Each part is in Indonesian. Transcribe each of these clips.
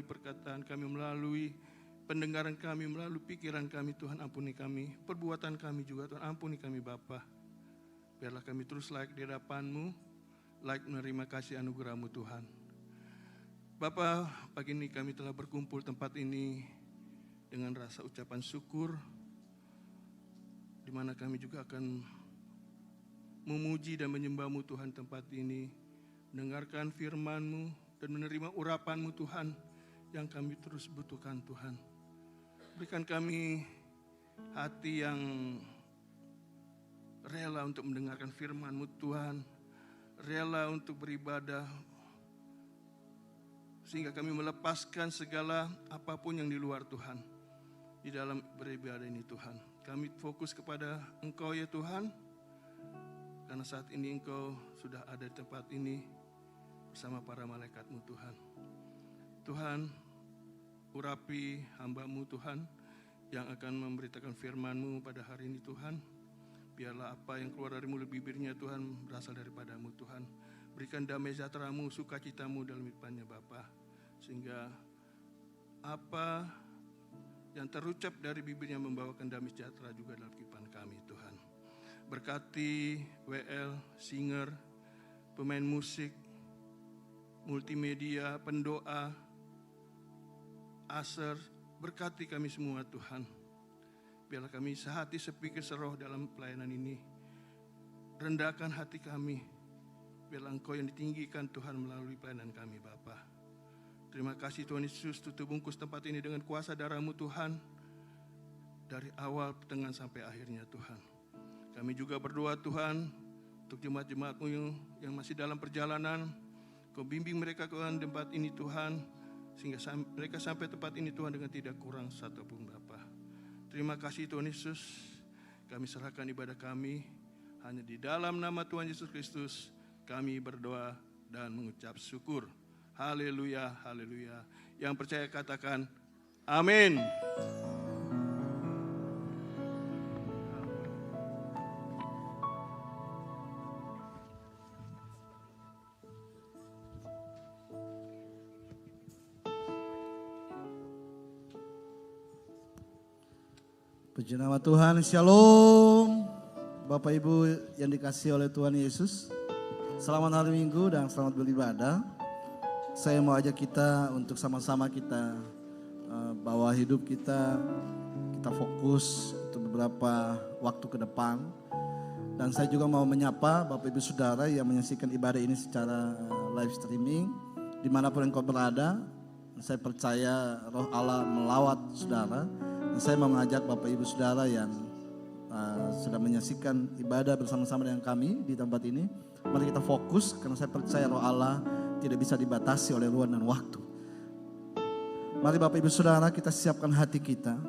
perkataan kami, melalui pendengaran kami, melalui pikiran kami. Tuhan, ampuni kami. Perbuatan kami juga, Tuhan, ampuni kami Bapa. Biarlah kami terus layak di hadapan-Mu, layak menerima kasih anugerah-Mu Tuhan. Bapa, pagi ini kami telah berkumpul tempat ini dengan rasa ucapan syukur, di mana kami juga akan memuji dan menyembah-Mu Tuhan tempat ini, mendengarkan firman-Mu dan menerima urapan-Mu Tuhan yang kami terus butuhkan Tuhan. Berikan kami hati yang rela untuk mendengarkan firman-Mu Tuhan, rela untuk beribadah, sehingga kami melepaskan segala apapun yang di luar Tuhan di dalam beribadah ini Tuhan. Kami fokus kepada Engkau ya Tuhan, karena saat ini Engkau sudah ada di tempat ini bersama para malaikat-Mu Tuhan. Tuhan, urapi hamba-Mu Tuhan yang akan memberitakan firman-Mu pada hari ini Tuhan. Biarlah apa yang keluar dari mulut bibirnya Tuhan berasal daripada-Mu Tuhan. Berikan damai sejahtera-Mu, sukacita-Mu dalam hidupannya Bapa, sehingga apa yang terucap dari bibirnya membawakan damai sejahtera juga dalam kehidupan kami Tuhan. Berkati WL, singer, pemain musik, multimedia, pendoa, aser, berkati kami semua Tuhan. Biarlah kami sehati sepikir seroh dalam pelayanan ini. Rendahkan hati kami. Biarlah Engkau yang ditinggikan Tuhan melalui pelayanan kami Bapa. Terima kasih Tuhan Yesus, tutup bungkus tempat ini dengan kuasa darah-Mu Tuhan. Dari awal, pertengahan sampai akhirnya Tuhan. Kami juga berdoa Tuhan untuk jemaat-jemaat-Mu yang masih dalam perjalanan. Kau bimbing mereka ke tempat ini Tuhan, sehingga mereka sampai tempat ini Tuhan dengan tidak kurang satupun Bapa. Terima kasih Tuhan Yesus. Kami serahkan ibadah kami hanya di dalam nama Tuhan Yesus Kristus. Kami berdoa dan mengucap syukur. Haleluya, haleluya. Yang percaya katakan amin. Puji nama Tuhan, Shalom. Bapak Ibu yang dikasihi oleh Tuhan Yesus, selamat hari Minggu dan selamat beribadah. Saya mau ajak kita untuk sama-sama kita bawa hidup kita fokus untuk beberapa waktu ke depan. Dan saya juga mau menyapa Bapak Ibu Saudara yang menyaksikan ibadah ini secara live streaming, dimanapun engkau berada. Saya percaya Roh Allah melawat saudara. Dan saya mau mengajak Bapak Ibu Saudara yang sedang menyaksikan ibadah bersama-sama dengan kami di tempat ini. Mari kita fokus, karena saya percaya Roh Allah tidak bisa dibatasi oleh ruang dan waktu. Mari Bapak Ibu Saudara, kita siapkan hati kita.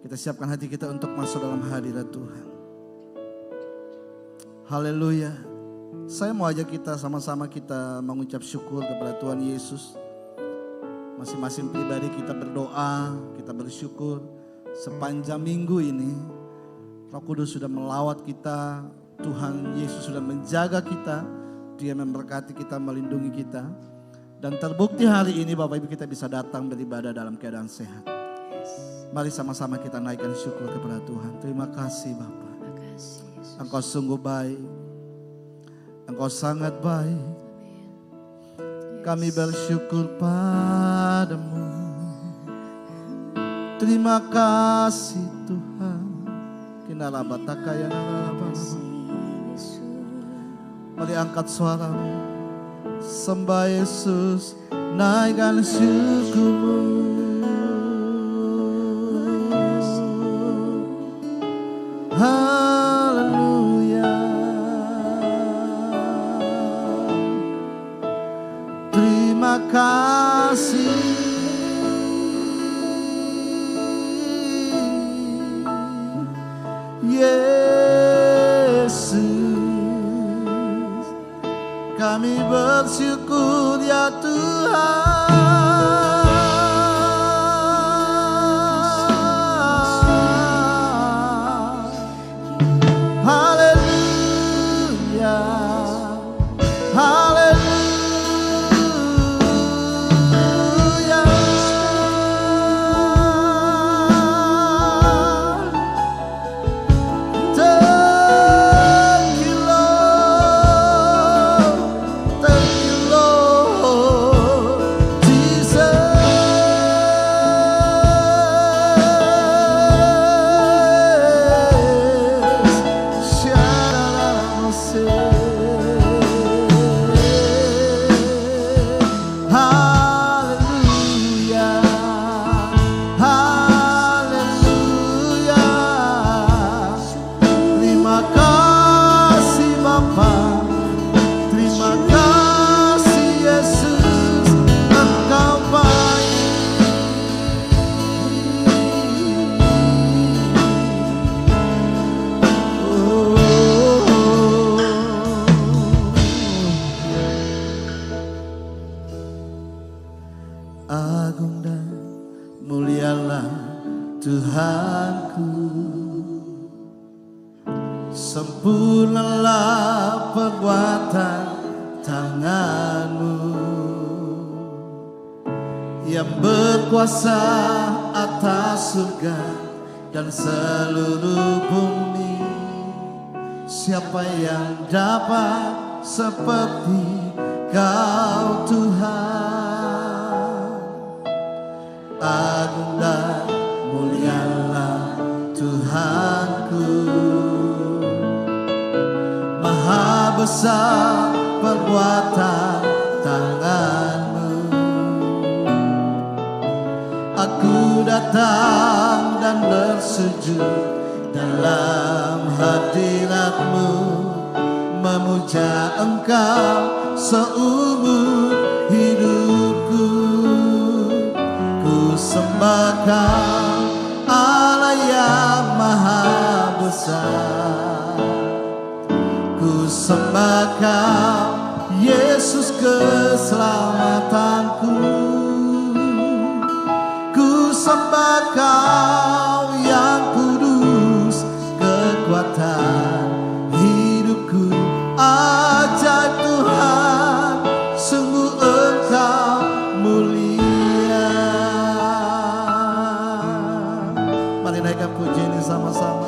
Kita siapkan hati kita untuk masuk dalam hadirat Tuhan. Haleluya. Saya mau ajak kita sama-sama kita mengucap syukur kepada Tuhan Yesus. Masing-masing pribadi kita berdoa, kita bersyukur sepanjang minggu ini. Roh Kudus sudah melawat kita, Tuhan Yesus sudah menjaga kita, Dia memberkati kita, melindungi kita. Dan terbukti hari ini Bapak Ibu kita bisa datang beribadah dalam keadaan sehat. Mari sama-sama kita naikkan syukur kepada Tuhan. Terima kasih Bapa. Engkau sungguh baik, Engkau sangat baik. Kami bersyukur padamu. Terima kasih Tuhan. Mari angkat suaramu, sembah Yesus, naikkan syukurmu. Haleluya. Terima kasih Yesus, kami bersyukur ya Tuhan. Haleluya, haleluya. dan mulialah Tuhanku. Sempurnalah perbuatan tangan-Mu yang berkuasa atas surga dan seluruh bumi. Siapa yang dapat seperti Kau Tuhan? Agung dan mulialah Tuhanku. Maha besar perbuatan tangan-Mu. Aku datang dan bersujud dalam hadirat-Mu, memuja Engkau seumur hidupku. Ku sembah Kau Allah yang maha besar. Ku sembah Kau Yesus keselamatanku. Ku sembah Kau yang kudus kekuatan hidupku. Ajaib Tuhan, sungguh Engkau mulia. Mari naikkan puji ini sama-sama.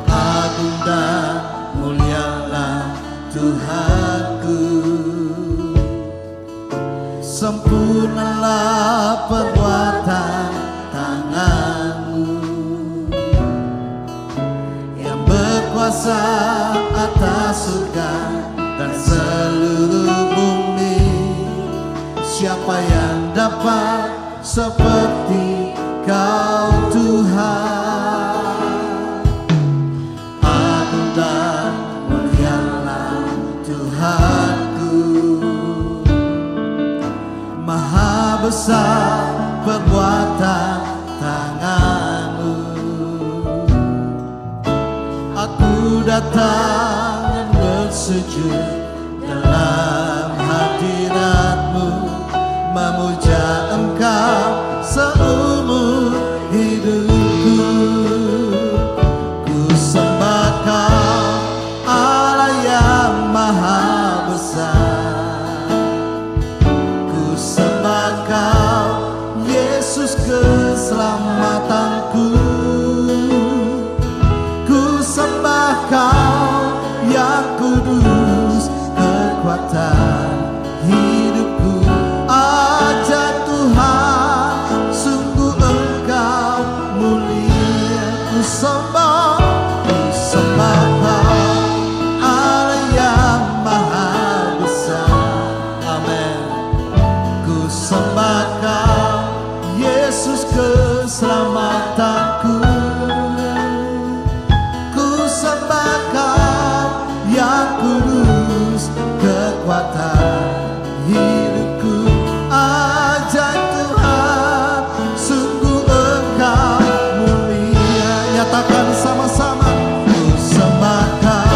Agung dan mulialah Tuhanku. Sempurnalah perbuatan tangan-Mu yang berkuasa atas surga dan seluruh bumi. Siapa yang dapat seperti Kau Tuhan? Agung dan mulialah Tuhanku. Maha besar perbuatan tangan-Mu. Aku datang dan bersujud dalam hadirat-Mu, memuja Engkau seumur hidupku. Ku sembah Kau Allah yang maha besar. Ku sembah Kau Yesus keselamatanku. Ku sembah Kau yang kudus kekuatan hidupku. Ajaib Tuhan, sungguh Engkau mulia. Ku sembah Kau Allah yang maha besar. Amin. Ku sembah Kau Yesus keselamatanku. Ku sembah Kau yang kudus kekuatan hidupku. Ajaib Tuhan, sungguh Engkau mulia. Nyatakan sama-sama. Ku sembah Kau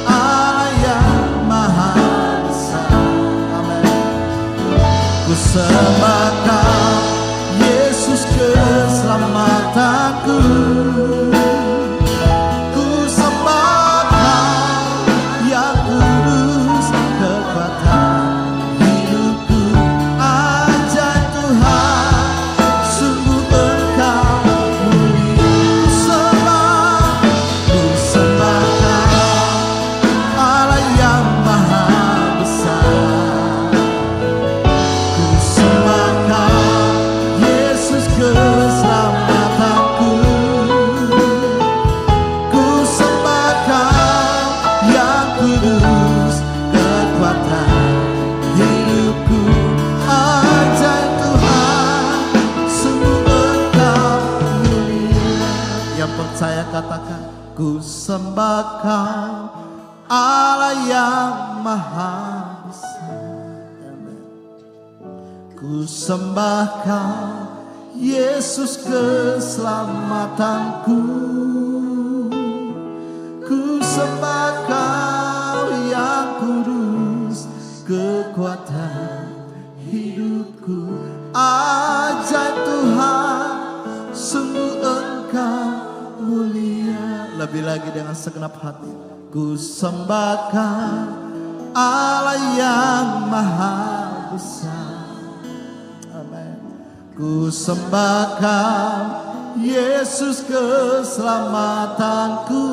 Allah yang maha besar. Amin. Ku sembah Kau Yesus keselamatanku. Ku sembah Kau yang kudus kekuatan hidupku. Ajaib Tuhan, sungguh Engkau mulia. Ku sembah Kau Allah yang maha besar. Ku sembah Kau Yesus keselamatanku. Ku sembah Kau yang kudus kekuatan hidupku. Ajaib Tuhan, sungguh Engkau mulia. Yang percaya katakan, ku sembah Kau Allah yang maha besar. Amin. Ku sembah Kau Yesus keselamatanku. Ku sembah Kau yang kudus kekuatan hidupku. ajaib Tuhan, sungguh Engkau mulia. Lebih lagi dengan segenap hati, ku sembahkan Allah yang maha besar. Amin. Ku sembahkan Yesus keselamatanku.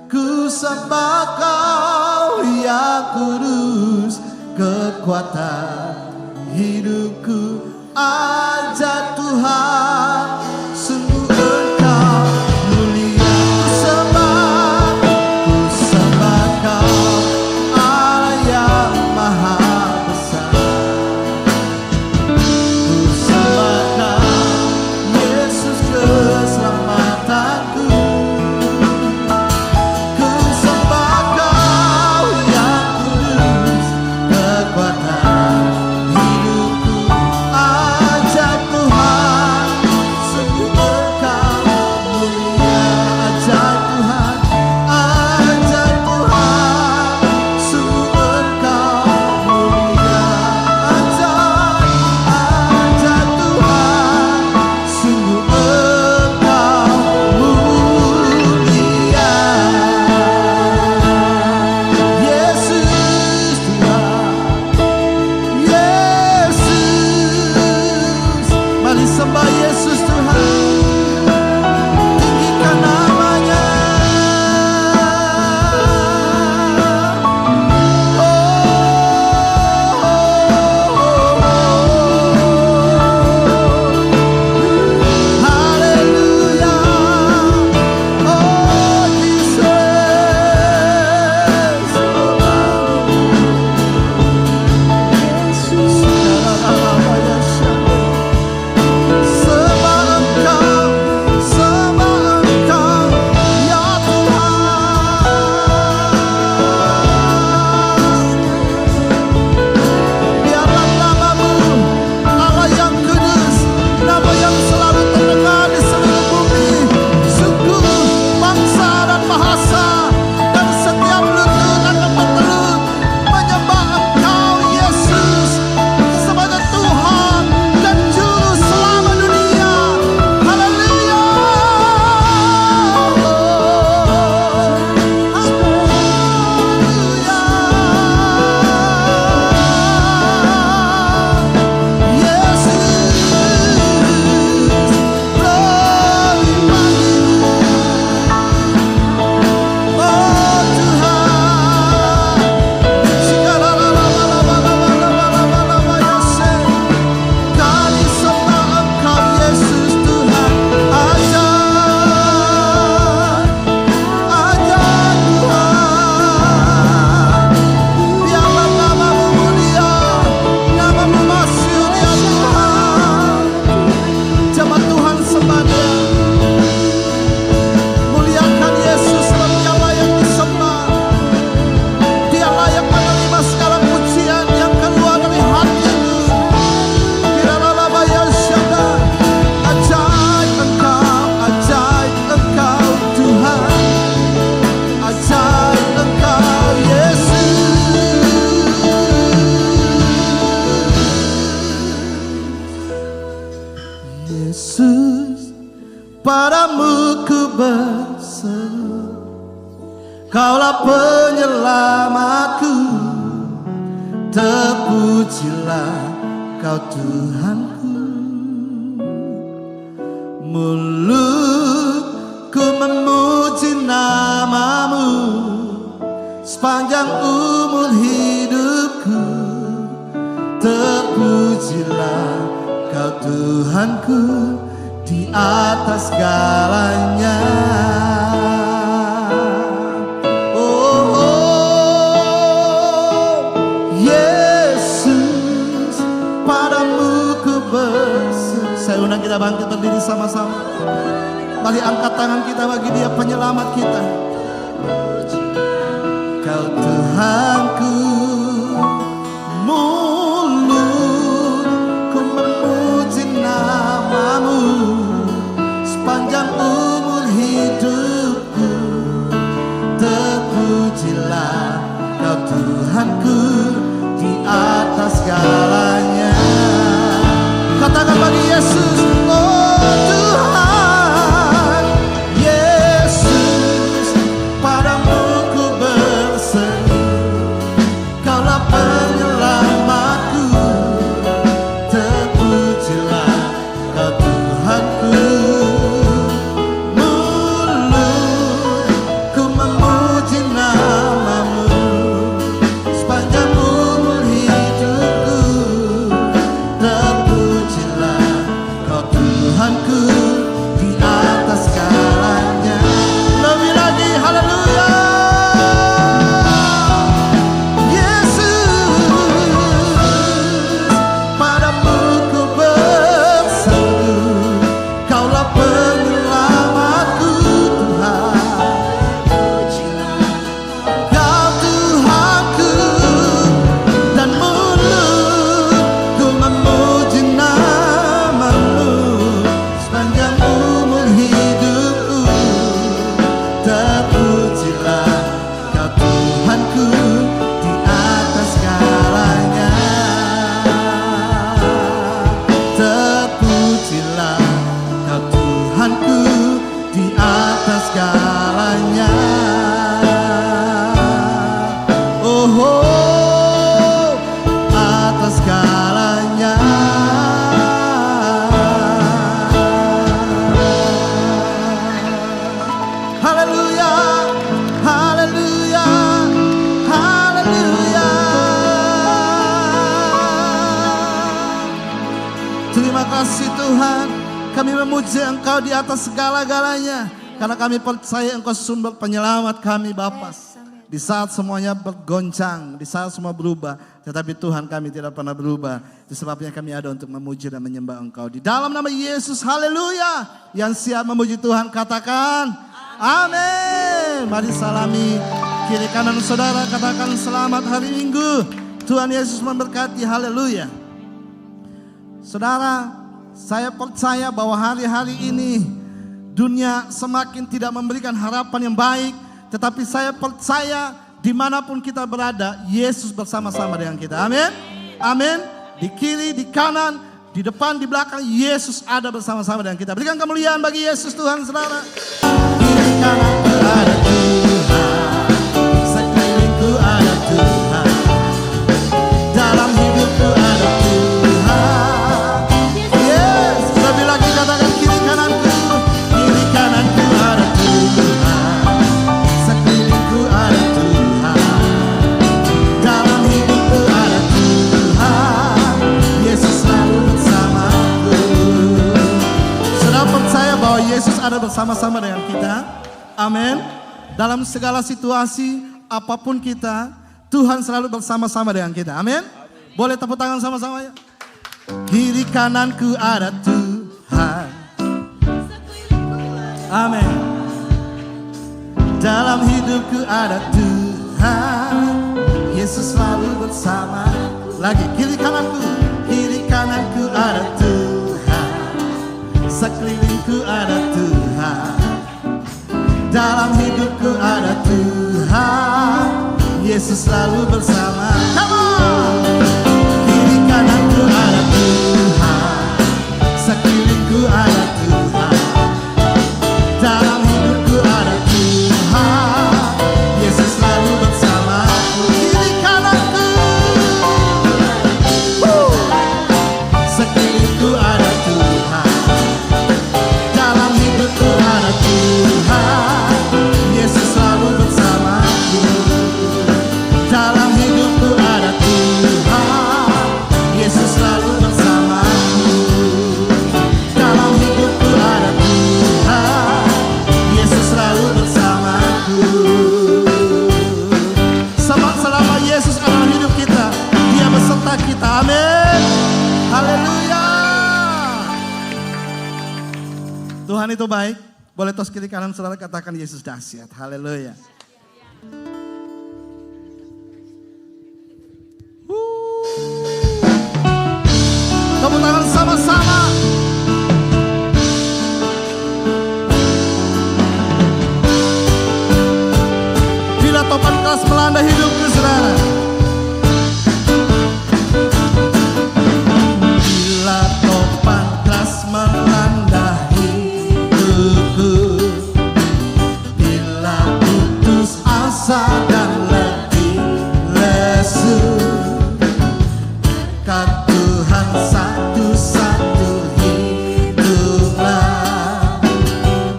Ku sembah Kau yang kudus, kekuatan hidupku. Ajaib Tuhan, sungguh Engkau mulia. Ku sembah Kau Allah yang maha besar. Ku sembah Kau Yesus keselamatanku. Ku sembah Kau yang kudus, kekuatan hidupku. Ajaib Tuhan, sungguh Engkau mulia. Ajaib Tuhan, ajaib Tuhan, sungguh Engkau mulia. Ajaib Tuhan, sungguh Engkau mulia. Yesus Tuhan, Yesus, mari sembah Yesus Tuhan, tinggikan namanya. Haleluya, oh Jesus. Sembah Engkau ya Tuhan. Biarlah nama-Mu, Allah yang kudus, nama yang selalu terdengar di seluruh bumi. Sungguh bangsa dan bahasa dan setiap lutut akan bertelut menyembah Engkau Yesus sebagai Tuhan dan Juru Selamat dunia. Haleluya. Kami sembah Engkau Yesus Tuhan. Ajaib Tuhan, biarlah nama-Mu mulia, nama-Mu masyhur ya Tuhan. Jemaat Tuhan sembah Dia, muliakan Yesus sebab Dia layak disembah. Dia layak menerima segala pujian yang keluar dari hati-Mu. Kiralabaya syada, ajaib Engkau Tuhan, ajaib Engkau Yesus. Yesus, padamu ku berseru, Kaulah penyelamatku. Terpujilah Kau Tuhanku. Mulutku memuji nama-Mu sepanjang umur hidupku. Terpujilah Kau Tuhanku di atas segalanya. Yesus, padamu ku berseru. Saya undang kita bangkit berdiri sama-sama. Mari angkat tangan kita bagi Dia penyelamat kita. Kau Tuhanku, mulutku memuji nama-Mu sepanjang umur hidupku. Terpujilah Kau Tuhanku di atas segalanya. Terima kasih Tuhan. Kami memuji Engkau di atas segala-galanya. Karena kami percaya Engkau sumber penyelamat kami Bapa. Di saat semuanya bergoncang, di saat semua berubah. Tetapi Tuhan kami tidak pernah berubah. Itu sebabnya kami ada untuk memuji dan menyembah Engkau. Di dalam nama Yesus, haleluya. Yang siap memuji Tuhan katakan amin. Mari salami kiri kanan saudara, katakan selamat hari Minggu. Tuhan Yesus memberkati, haleluya. Saudara, saya percaya bahwa hari-hari ini dunia semakin tidak memberikan harapan yang baik. Tetapi saya percaya dimanapun kita berada, Yesus bersama-sama dengan kita. Amin. Amin. Di kiri, di kanan, di depan, di belakang, Yesus ada bersama-sama dengan kita. Berikan kemuliaan bagi Yesus Tuhan, saudara. Kiri kanan ada Tuhan, sekelilingku ada Tuhan, dalam hidupku ada Tuhan. Yes, lebih lagi katakan kiri kananku ada Tuhan, sekelilingku ada Tuhan, dalam hidupku ada Tuhan. Yesus selalu bersamaku. Saudara percaya bahwa Yesus ada bersama-sama dengan kita? Amin. Dalam segala situasi apapun kita, Tuhan selalu bersama-sama dengan kita. Amin. Boleh tepuk tangan sama-sama ya. Kiri kananku ada Tuhan. Amin. Dalam hidupku ada Tuhan. Yesus selalu bersama. Lagi kiri kananku ada Tuhan, sekelilingku ada Tuhan, dalam hidupku ada Tuhan. Yesus selalu bersama. Come on. Kiri kananku ada Tuhan, sekelilingku ada Tuhan, dalam hidupku ada Tuhan. Yesus selalu bersamaku. Kiri kananku, sekelilingku ada Tuhan, dalam hidupku ada Tuhan. Yesus selalu bersamaku. Dalam hidupku ada Tuhan. Yesus selalu bersamaku. Dalam hidupku ada Tuhan. Yesus selalu bersamaku. Sebab selama Yesus ada dalam hidup kita, Dia beserta kita. Amin. Haleluya. Tuhan itu baik. Boleh tos kiri kanan saudara katakan Yesus dahsyat. Haleluya. Tepuk tangan sama-sama. Bila topan keras melanda hidupku saudara, bila topan keras melanda hidupku, bila putus asa dan letih lesu, dekat Tuhan satu-satu hiduplah.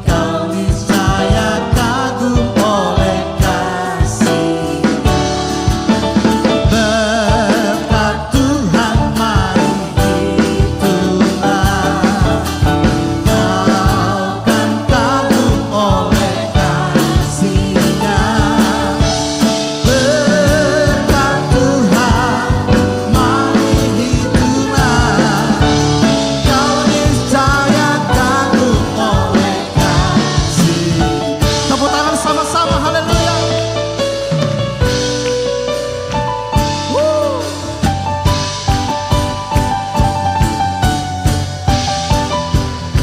Kau niscaya kagum oleh kasih-Nya. Berkat Tuhan mari hiduplah. Kau kan kagum oleh kasih-Nya. Berkat Tuhan mari hiduplah. Kau niscaya kagum oleh kasih. Tepuk tangan sama-sama, haleluya.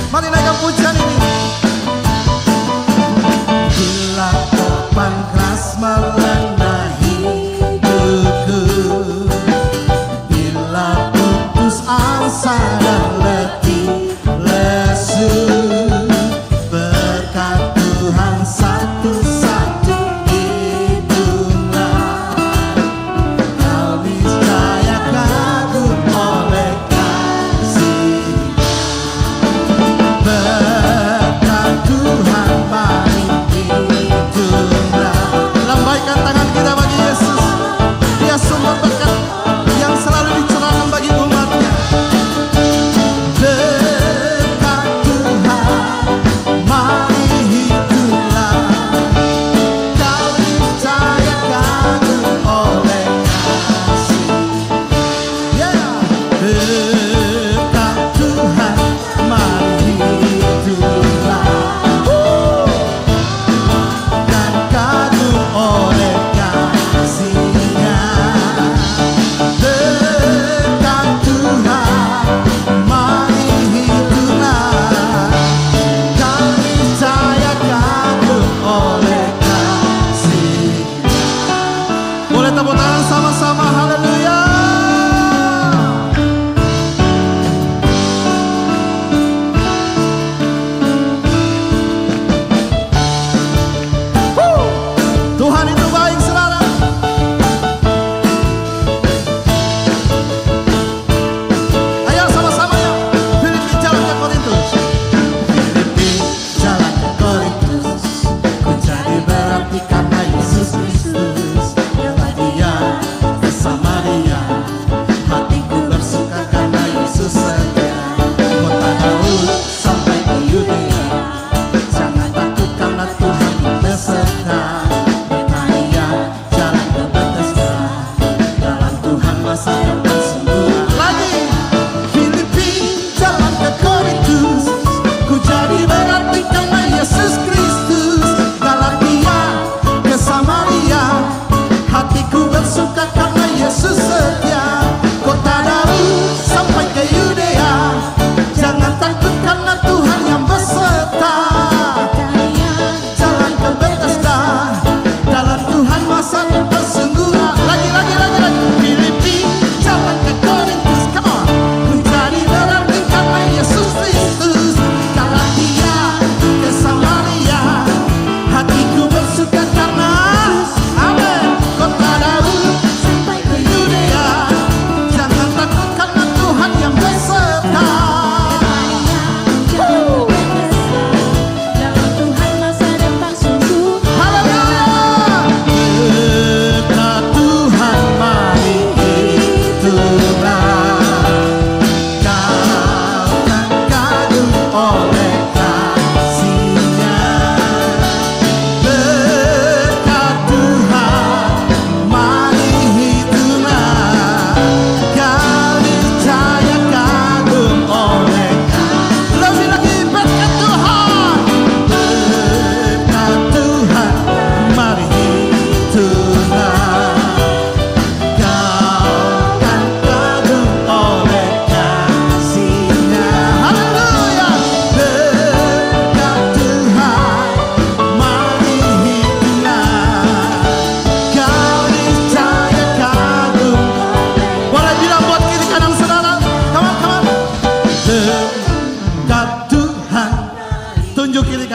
Mari naikkan pujian ini. Bila topan keras melanda hidupku, bila putus asa dan letih lesu, berkat Tuhan satu-satu hiduplah. Kau niscaya kagum oleh kasih-Nya. Berkat Tuhan mari hiduplah. Lambaikan tangan kita bagi Yesus. Dia sumber berkat yang selalu dicurahkan bagi umat-Nya.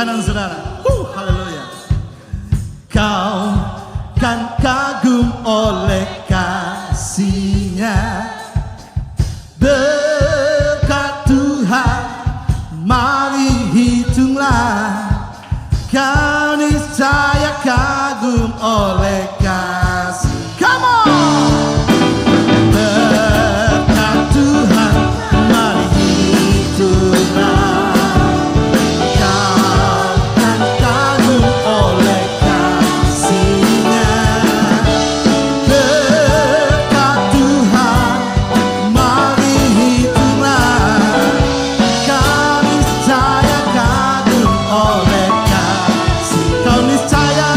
kanan saudara. Haleluya. Kau kan kagum oleh kasih-Nya, berkat Tuhan, mari hitunglah. Kau niscaya kagum oleh kasih. Come on! Berkat Tuhan, mari hitunglah. Kau kan kagum oleh kasih-Nya. Berkat Tuhan, mari hitunglah. Kau niscaya kagum oleh kasih. Kau niscaya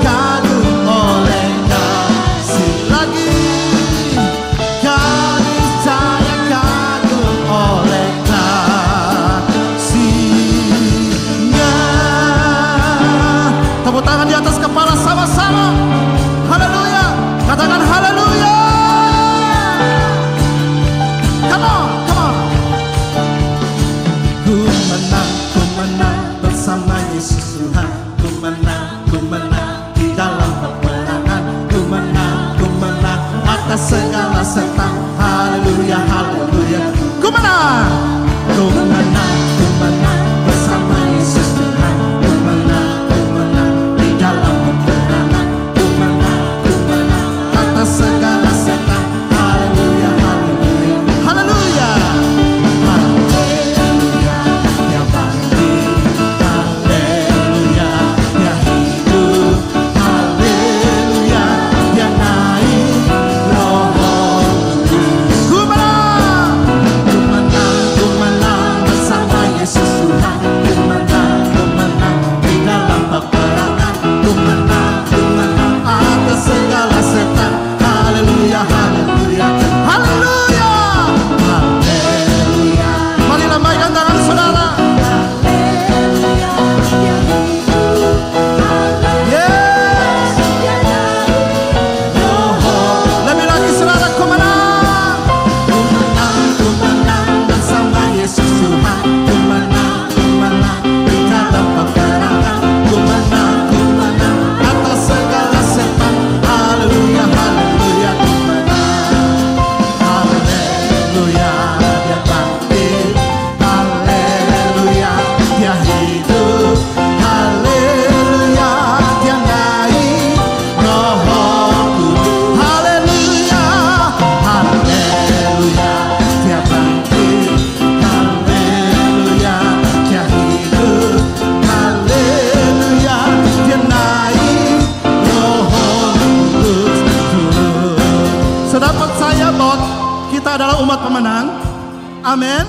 kagum oleh kasih. Lagi, kau niscaya kagum oleh kasih-Nya. Tepuk tangan di atas kepala sama-sama. Haleluya. Katakan haleluya. Come on, come on. Ku menang bersama Yesus Tuhan. Ku menang di dalam peperangan. Ku menang atas segala setan. Haleluya, haleluya. Ku menang bersama Yesus Tuhan. Ku menang di dalam peperangan. Ku menang atas segala setan. Haleluya, haleluya, haleluya. Haleluya, Dia bangkit. Haleluya, Dia hidup. Haleluya, Dia naik. Roh Kudus. Ku menang bersama Yesus Tuhan. Ku menang di dalam peperangan. Ku menang atas segala setan. Haleluya, haleluya, haleluya, haleluya. Mari lambaikan tangan saudara. Yes. Lebih lagi saudara, ku menang bersama Yesus Tuhan. Ku menang di dalam peperangan. Ku menang atas segala setan. Haleluya, haleluya, ku menang. Haleluya, Dia bangkit. Haleluya, Dia hidup. Haleluya, Dia naik. Roh Kudus. Haleluya, haleluya, Dia bangkit. Haleluya, Dia hidup. Haleluya, Dia naik. Roh Kudus turun. Saudara percaya bahwa kita adalah umat pemenang? Amin.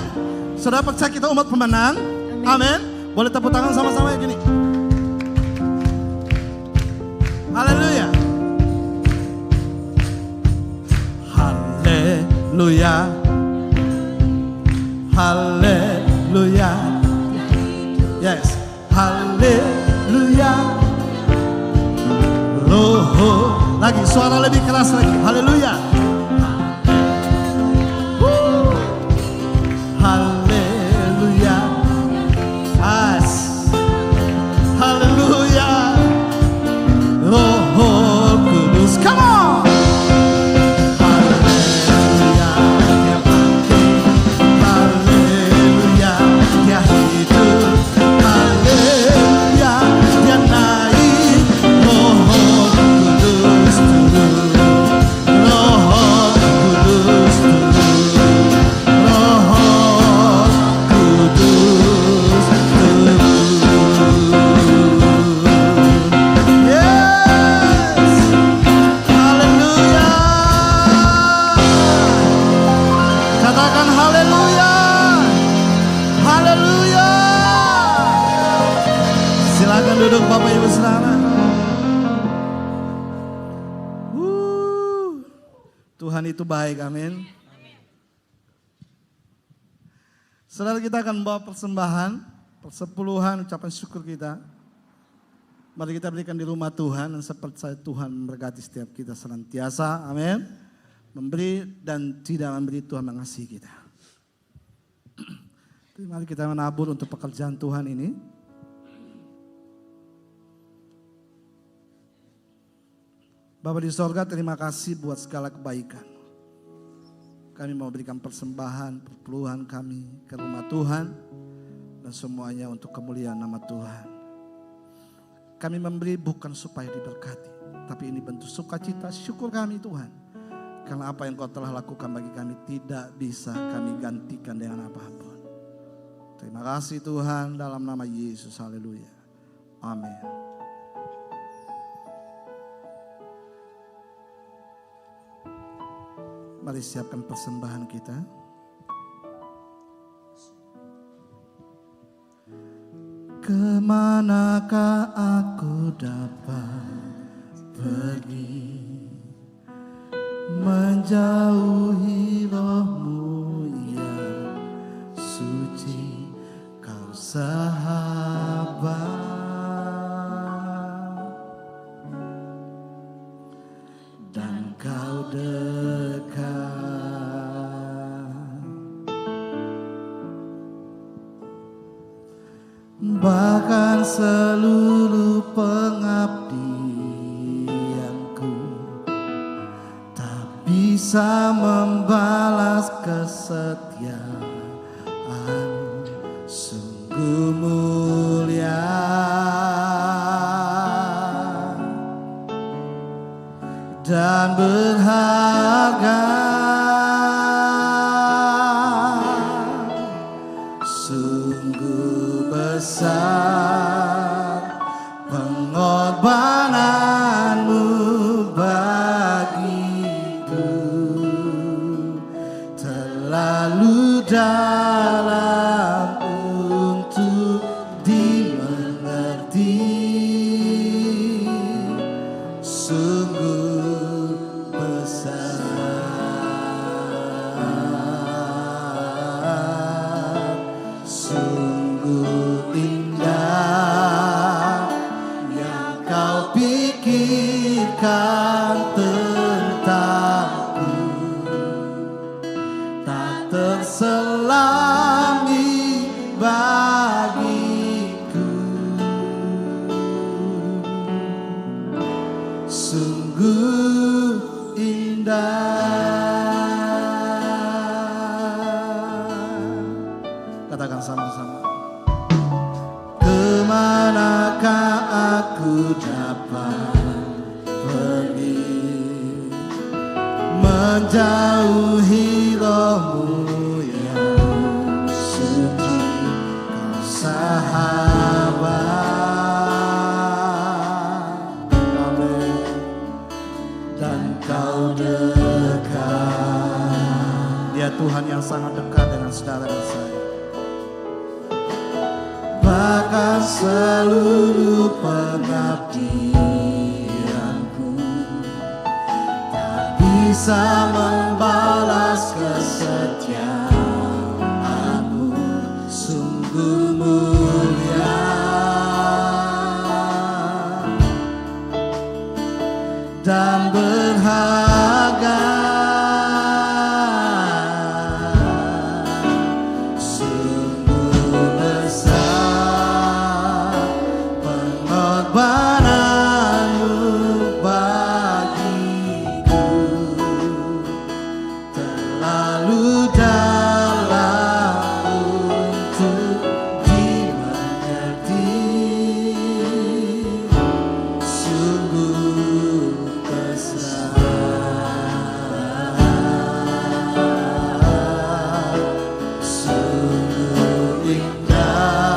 Saudara percaya kita umat pemenang? Amin. Boleh tepuk tangan sama-sama ya gini. Haleluya. Haleluya. Haleluya. Yes. Haleluya. Roh. Lagi suara lebih keras lagi. Haleluya. Haleluya. As. Haleluya. Roh Kudus. Come on. Haleluya. Dia bangkit. Haleluya. Dia hidup. Haleluya. Dia naik. Roh Kudus turun. Roh Kudus turun. Roh Kudus turun. Yes. Haleluya. Katakan haleluya. Haleluya. Silakan duduk Bapak Ibu Saudara. Tuhan itu baik, amin. Saudara, kita akan membawa persembahan, persepuluhan, ucapan syukur kita. Mari kita berikan di rumah Tuhan, dan seperti saya Tuhan memberkati setiap kita senantiasa, amin. Memberi dan tidak memberi, Tuhan mengasihi kita. Mari kita menabur untuk pekerjaan Tuhan ini. Bapa di sorga, terima kasih buat segala kebaikan. Kami mau berikan persembahan, perpuluhan kami ke rumah Tuhan. Dan semuanya untuk kemuliaan nama Tuhan. Kami memberi bukan supaya diberkati, tapi ini bentuk sukacita syukur kami Tuhan. Karena apa yang Kau telah lakukan bagi kami tidak bisa kami gantikan dengan apapun. Terima kasih Tuhan dalam nama Yesus. Haleluya. Amin. Mari siapkan persembahan kita. Kemanakah aku dapat pergi, menjauhi roh-Mu yang suci, Kau sahabat, dan Kau dekat. Bahkan seluruh pengabdianku tak bisa membalas kesetiaan, sungguh mulia dan berharga, sungguh besar pengorbananmu bagiku, terlalu dalam untuk dimengerti, sungguh besar, sungguh indah yang Kau pikirkan tentangku, tak terselami bagiku, sungguh indah. Katakan sama-sama. Kemanakah aku dapat pergi, menjauhi roh-Mu yang suci, Kau sahabat, amin, dan Kau dekat. Dia Tuhan yang sangat dekat dengan saudara dan saya. Bahkan seluruh pengabdianku tak bisa membalas kesetiaan-Mu, sungguh mulia dan berharga, sungguh besar pengorbananmu bagiku, terlalu dalam untuk dimengerti, sungguh besar, sungguh indah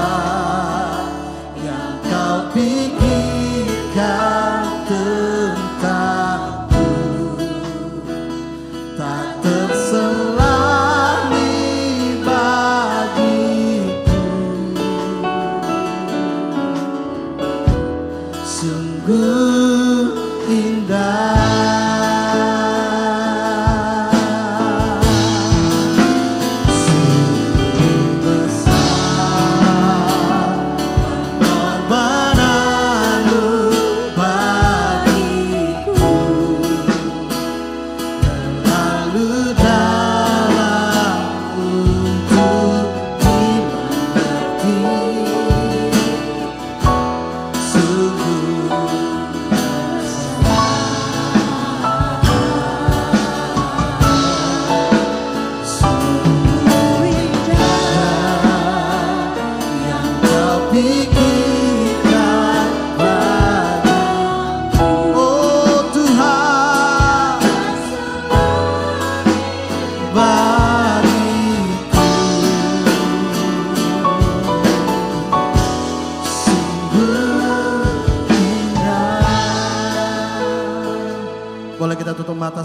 yang Kau pikirkan tentangku, tak terselami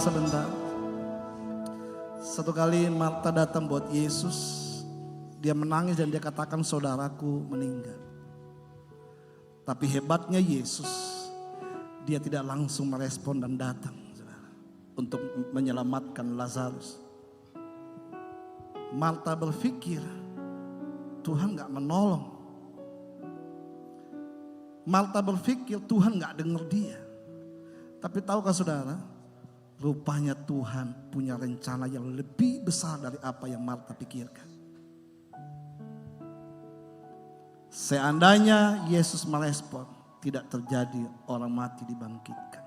sebentar. Satu kali Marta datang buat Yesus. Dia menangis dan dia katakan saudaraku meninggal. Tapi hebatnya Yesus, dia tidak langsung merespon dan datang untuk menyelamatkan Lazarus. Marta berpikir Tuhan gak menolong. Marta berpikir Tuhan gak dengar dia. Tapi tahukah saudara, rupanya Tuhan punya rencana yang lebih besar dari apa yang Marta pikirkan. Seandainya Yesus merespon, tidak terjadi orang mati dibangkitkan.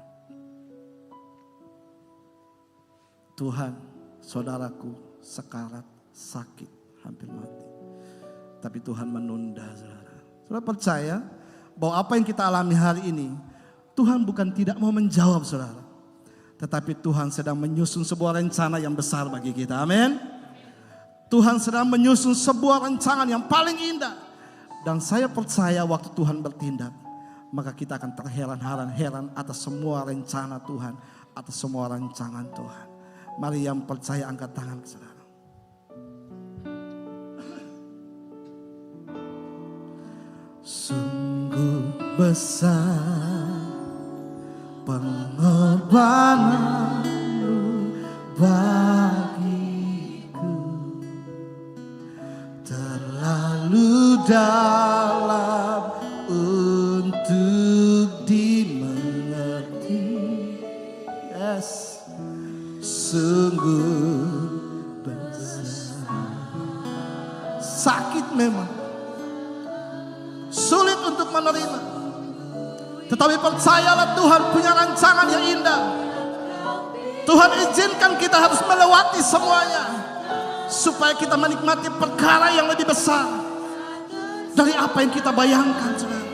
Tuhan, saudaraku sekarat, sakit, hampir mati. Tapi Tuhan menunda, saudara. Saudara percaya bahwa apa yang kita alami hari ini, Tuhan bukan tidak mau menjawab, saudara. Tetapi Tuhan sedang menyusun sebuah rencana yang besar bagi kita. Amin. Tuhan sedang menyusun sebuah rencana yang paling indah. Dan saya percaya waktu Tuhan bertindak, maka kita akan terheran-heran atas semua rencana Tuhan, atas semua rancangan Tuhan. Mari yang percaya angkat tangan, saudara. Sungguh besar pengorbananmu bagiku, terlalu dalam untuk dimengerti. Yes, sungguh besar. Sakit memang, sulit untuk menerima. Tetapi percayalah Tuhan punya rancangan yang indah. Tuhan izinkan kita harus melewati semuanya, supaya kita menikmati perkara yang lebih besar dari apa yang kita bayangkan, saudara.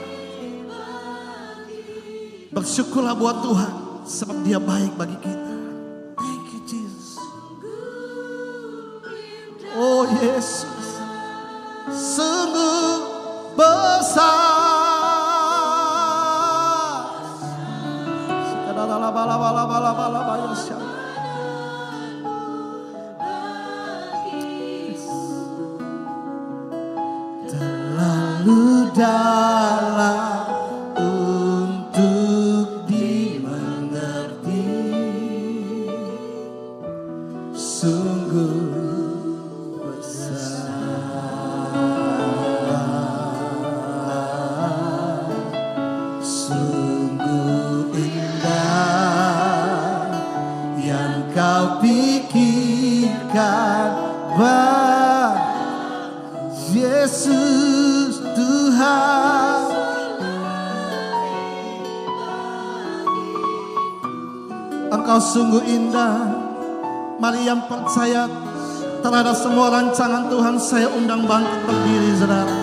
Bersyukurlah buat Tuhan, sebab Dia baik bagi kita. Thank you Jesus. Oh Yesus, sungguh besar. Terlalu dalam untuk dimengerti, sungguh besar, sungguh indah yang kau pikirkan, Yesus Tuhan. Engkau sungguh indah. Mari yang percaya terhadap semua rancangan Tuhan, saya undang bangkit berdiri, saudara.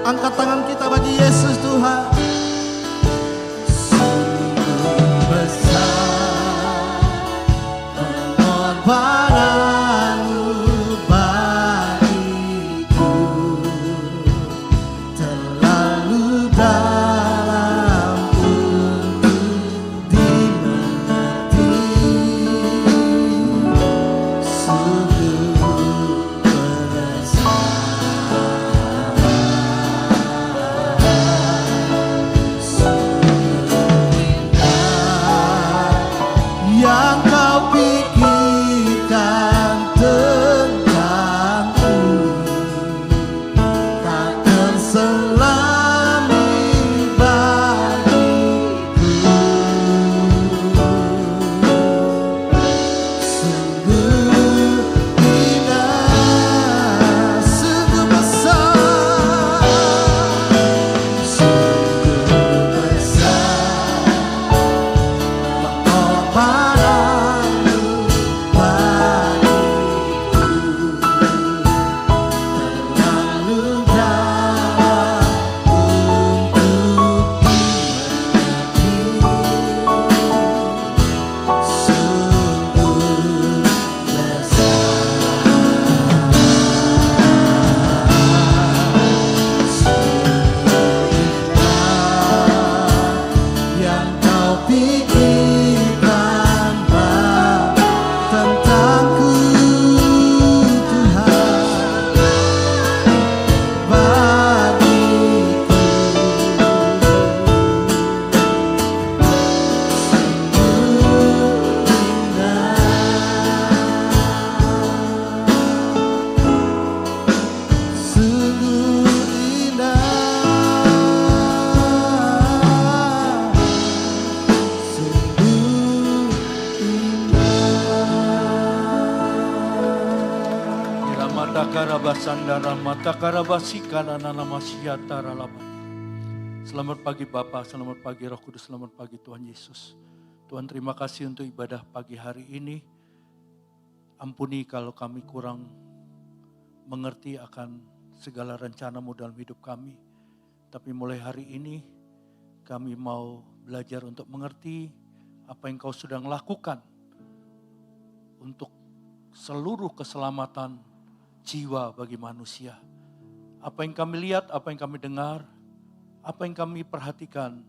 Angkat tangan kita bagi Yesus Tuhan. Sungguh besar pengorbananmu bagiku, terlalu dalam untuk dimengerti, sungguh besar. Selamat pagi Bapa, selamat pagi Roh Kudus, selamat pagi Tuhan Yesus. Tuhan terima kasih untuk ibadah pagi hari ini. Ampuni kalau kami kurang mengerti akan segala rencana-Mu dalam hidup kami. Tapi mulai hari ini kami mau belajar untuk mengerti apa yang Kau sedang lakukan untuk seluruh keselamatan jiwa bagi manusia. Apa yang kami lihat, apa yang kami dengar, apa yang kami perhatikan,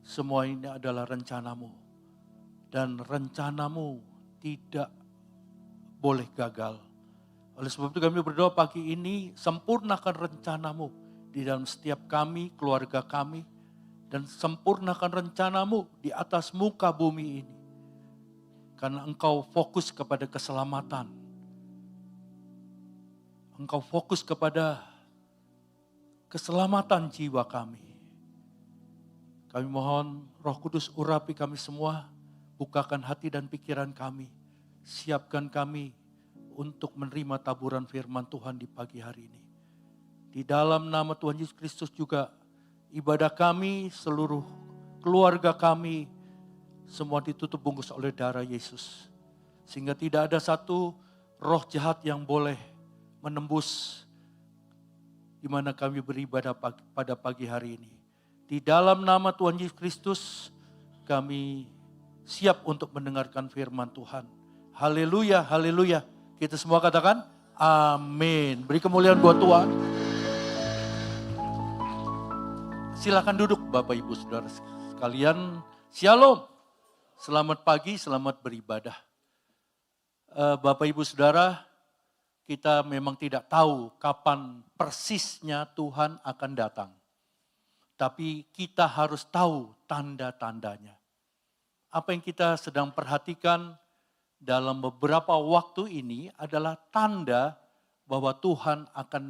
semua ini adalah rencana-Mu. Dan rencana-Mu tidak boleh gagal. Oleh sebab itu kami berdoa pagi ini, sempurnakan rencana-Mu di dalam setiap kami, keluarga kami, dan sempurnakan rencana-Mu di atas muka bumi ini. Karena Engkau fokus kepada keselamatan. Engkau fokus kepada keselamatan jiwa kami. Kami mohon Roh Kudus urapi kami semua, bukakan hati dan pikiran kami, siapkan kami untuk menerima taburan firman Tuhan di pagi hari ini. Di dalam nama Tuhan Yesus Kristus juga, ibadah kami, seluruh keluarga kami, semua ditutup bungkus oleh darah Yesus. Sehingga tidak ada satu roh jahat yang boleh menembus di mana kami beribadah pada pagi hari ini. Di dalam nama Tuhan Yesus Kristus, kami siap untuk mendengarkan firman Tuhan. Haleluya, haleluya. Kita semua katakan, amin. Beri kemuliaan buat Tuhan. Silakan duduk Bapak Ibu Saudara sekalian. Shalom. Selamat pagi, selamat beribadah. Bapak Ibu Saudara, kita memang tidak tahu kapan persisnya Tuhan akan datang. Tapi kita harus tahu tanda-tandanya. Apa yang kita sedang perhatikan dalam beberapa waktu ini adalah tanda bahwa Tuhan akan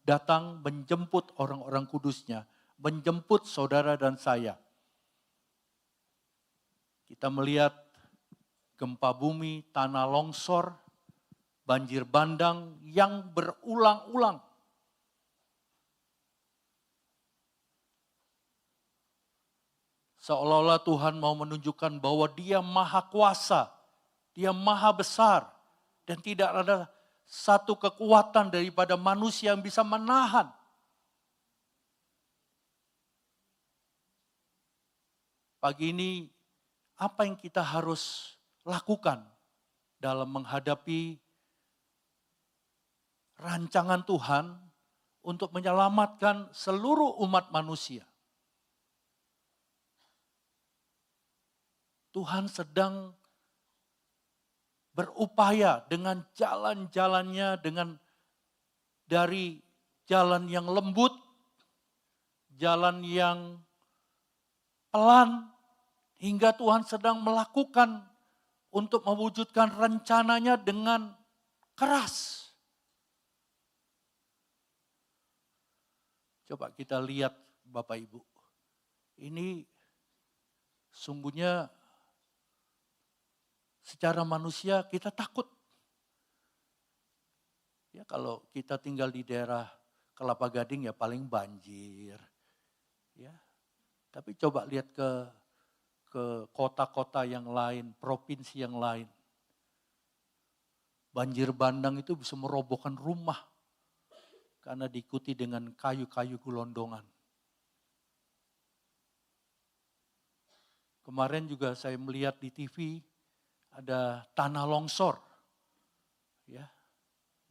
datang menjemput orang-orang kudusnya, menjemput saudara dan saya. Kita melihat gempa bumi, tanah longsor, banjir bandang yang berulang-ulang. Seolah-olah Tuhan mau menunjukkan bahwa Dia maha kuasa, Dia maha besar, dan tidak ada satu kekuatan daripada manusia yang bisa menahan. Pagi ini, apa yang kita harus lakukan dalam menghadapi rancangan Tuhan untuk menyelamatkan seluruh umat manusia? Tuhan sedang berupaya dengan jalan-jalannya, dengan dari jalan yang lembut, jalan yang pelan, hingga Tuhan sedang melakukan untuk mewujudkan rencananya dengan keras. Coba kita lihat Bapak Ibu, ini sungguhnya secara manusia kita takut. Ya kalau kita tinggal di daerah Kelapa Gading ya paling banjir. Ya. Tapi coba lihat ke kota-kota yang lain, provinsi yang lain. Banjir bandang itu bisa merobohkan rumah karena diikuti dengan kayu-kayu gelondongan. Kemarin juga saya melihat di TV ada tanah longsor, ya,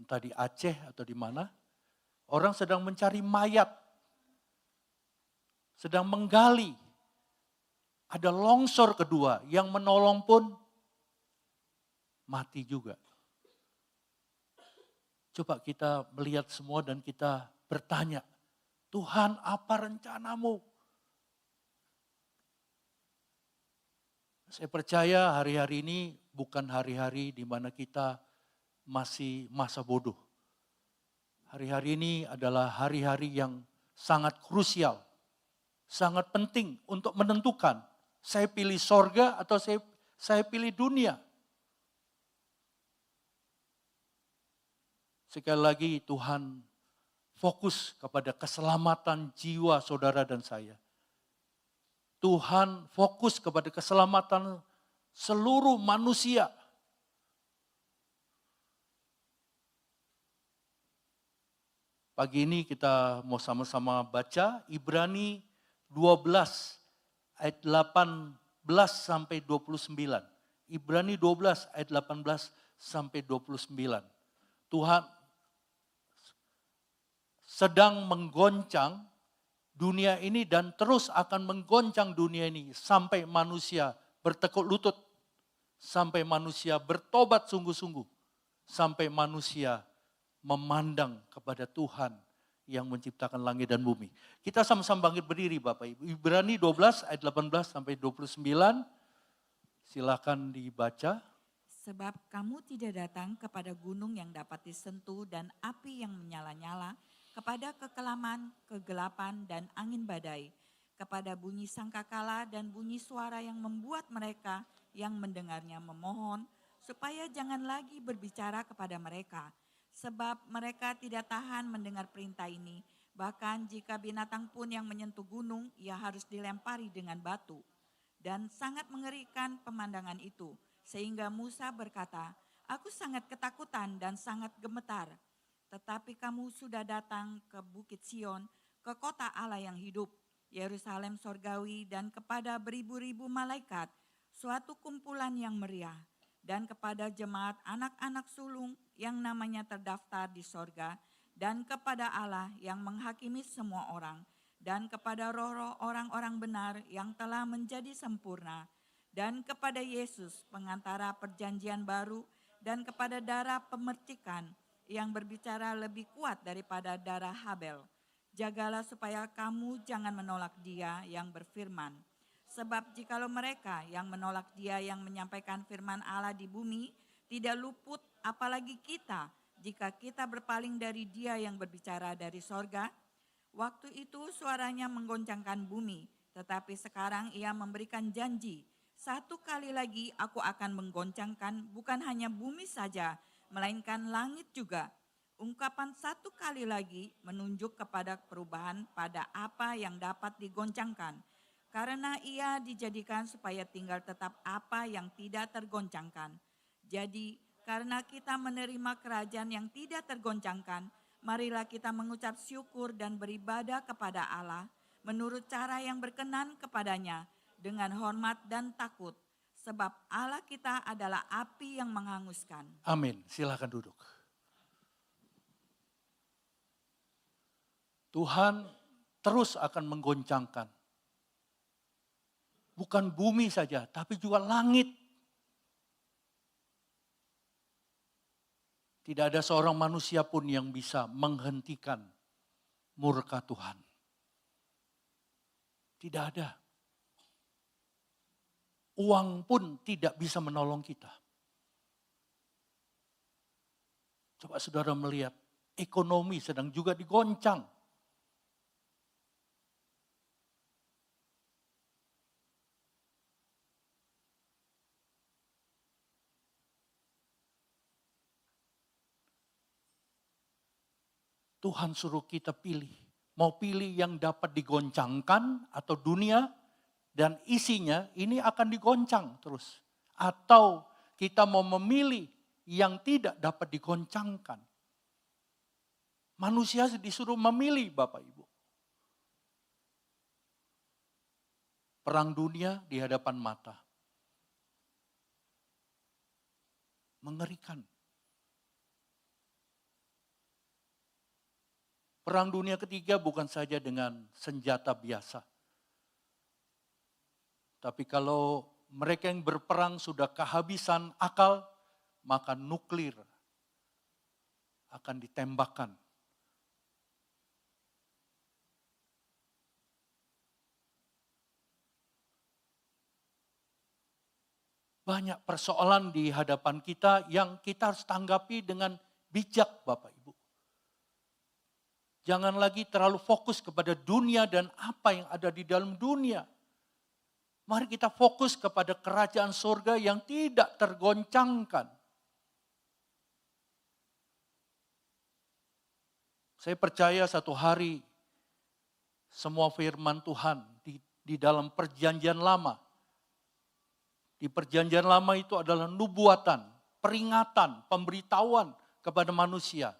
entah di Aceh atau di mana. Orang sedang mencari mayat, sedang menggali. Ada longsor kedua yang menolong pun mati juga. Coba kita melihat semua dan kita bertanya, Tuhan apa rencanamu? Saya percaya hari-hari ini bukan hari-hari di mana kita masih masa bodoh. Hari-hari ini adalah hari-hari yang sangat krusial, sangat penting untuk menentukan saya pilih sorga atau saya pilih dunia. Sekali lagi Tuhan fokus kepada keselamatan jiwa saudara dan saya. Tuhan fokus kepada keselamatan seluruh manusia. Pagi ini kita mau sama-sama baca Ibrani 12 ayat 18 sampai 29. Ibrani 12 ayat 18 sampai 29. Tuhan sedang menggoncang dunia ini dan terus akan menggoncang dunia ini sampai manusia bertekuk lutut, sampai manusia bertobat sungguh-sungguh, sampai manusia memandang kepada Tuhan yang menciptakan langit dan bumi. Kita sama-sama bangkit berdiri Bapak Ibu. Ibrani 12 ayat 18 sampai 29. Silakan dibaca. Sebab kamu tidak datang kepada gunung yang dapat disentuh dan api yang menyala-nyala, kepada kekelaman, kegelapan dan angin badai, kepada bunyi sangkakala dan bunyi suara yang membuat mereka yang mendengarnya memohon, supaya jangan lagi berbicara kepada mereka. Sebab mereka tidak tahan mendengar perintah ini. Bahkan jika binatang pun yang menyentuh gunung, ia harus dilempari dengan batu. Dan sangat mengerikan pemandangan itu. Sehingga Musa berkata, aku sangat ketakutan dan sangat gemetar. Tetapi kamu sudah datang ke Bukit Sion, ke kota Allah yang hidup, Yerusalem sorgawi, dan kepada beribu-ribu malaikat, suatu kumpulan yang meriah. Dan kepada jemaat anak-anak sulung yang namanya terdaftar di sorga, dan kepada Allah yang menghakimi semua orang, dan kepada roh-roh orang-orang benar yang telah menjadi sempurna, dan kepada Yesus pengantara perjanjian baru, dan kepada darah pemercikan yang berbicara lebih kuat daripada darah Habel. Jagalah supaya kamu jangan menolak Dia yang berfirman. Sebab jikalau mereka yang menolak Dia yang menyampaikan firman Allah di bumi tidak luput, apalagi kita, jika kita berpaling dari Dia yang berbicara dari sorga. Waktu itu suaranya menggoncangkan bumi, tetapi sekarang Ia memberikan janji, satu kali lagi aku akan menggoncangkan bukan hanya bumi saja, melainkan langit juga. Ungkapan satu kali lagi menunjuk kepada perubahan pada apa yang dapat digoncangkan. Karena Ia dijadikan supaya tinggal tetap apa yang tidak tergoncangkan. Jadi karena kita menerima kerajaan yang tidak tergoncangkan, marilah kita mengucap syukur dan beribadah kepada Allah menurut cara yang berkenan kepadanya dengan hormat dan takut. Sebab Allah kita adalah api yang menghanguskan. Amin. Silakan duduk. Tuhan terus akan menggoncangkan. Bukan bumi saja, tapi juga langit. Tidak ada seorang manusia pun yang bisa menghentikan murka Tuhan. Tidak ada. Uang pun tidak bisa menolong kita. Coba saudara melihat, ekonomi sedang juga digoncang. Tuhan suruh kita pilih. Mau pilih yang dapat digoncangkan atau dunia dan isinya ini akan digoncang terus. Atau kita mau memilih yang tidak dapat digoncangkan. Manusia disuruh memilih Bapak Ibu. Perang dunia di hadapan mata. Mengerikan. Perang dunia ketiga bukan saja dengan senjata biasa. Tapi kalau mereka yang berperang sudah kehabisan akal, maka nuklir akan ditembakkan. Banyak persoalan di hadapan kita yang kita harus tanggapi dengan bijak Bapak Ibu. Jangan lagi terlalu fokus kepada dunia dan apa yang ada di dalam dunia. Mari kita fokus kepada kerajaan surga yang tidak tergoncangkan. Saya percaya satu hari semua firman Tuhan di dalam perjanjian lama. Di perjanjian lama itu adalah nubuatan, peringatan, pemberitahuan kepada manusia.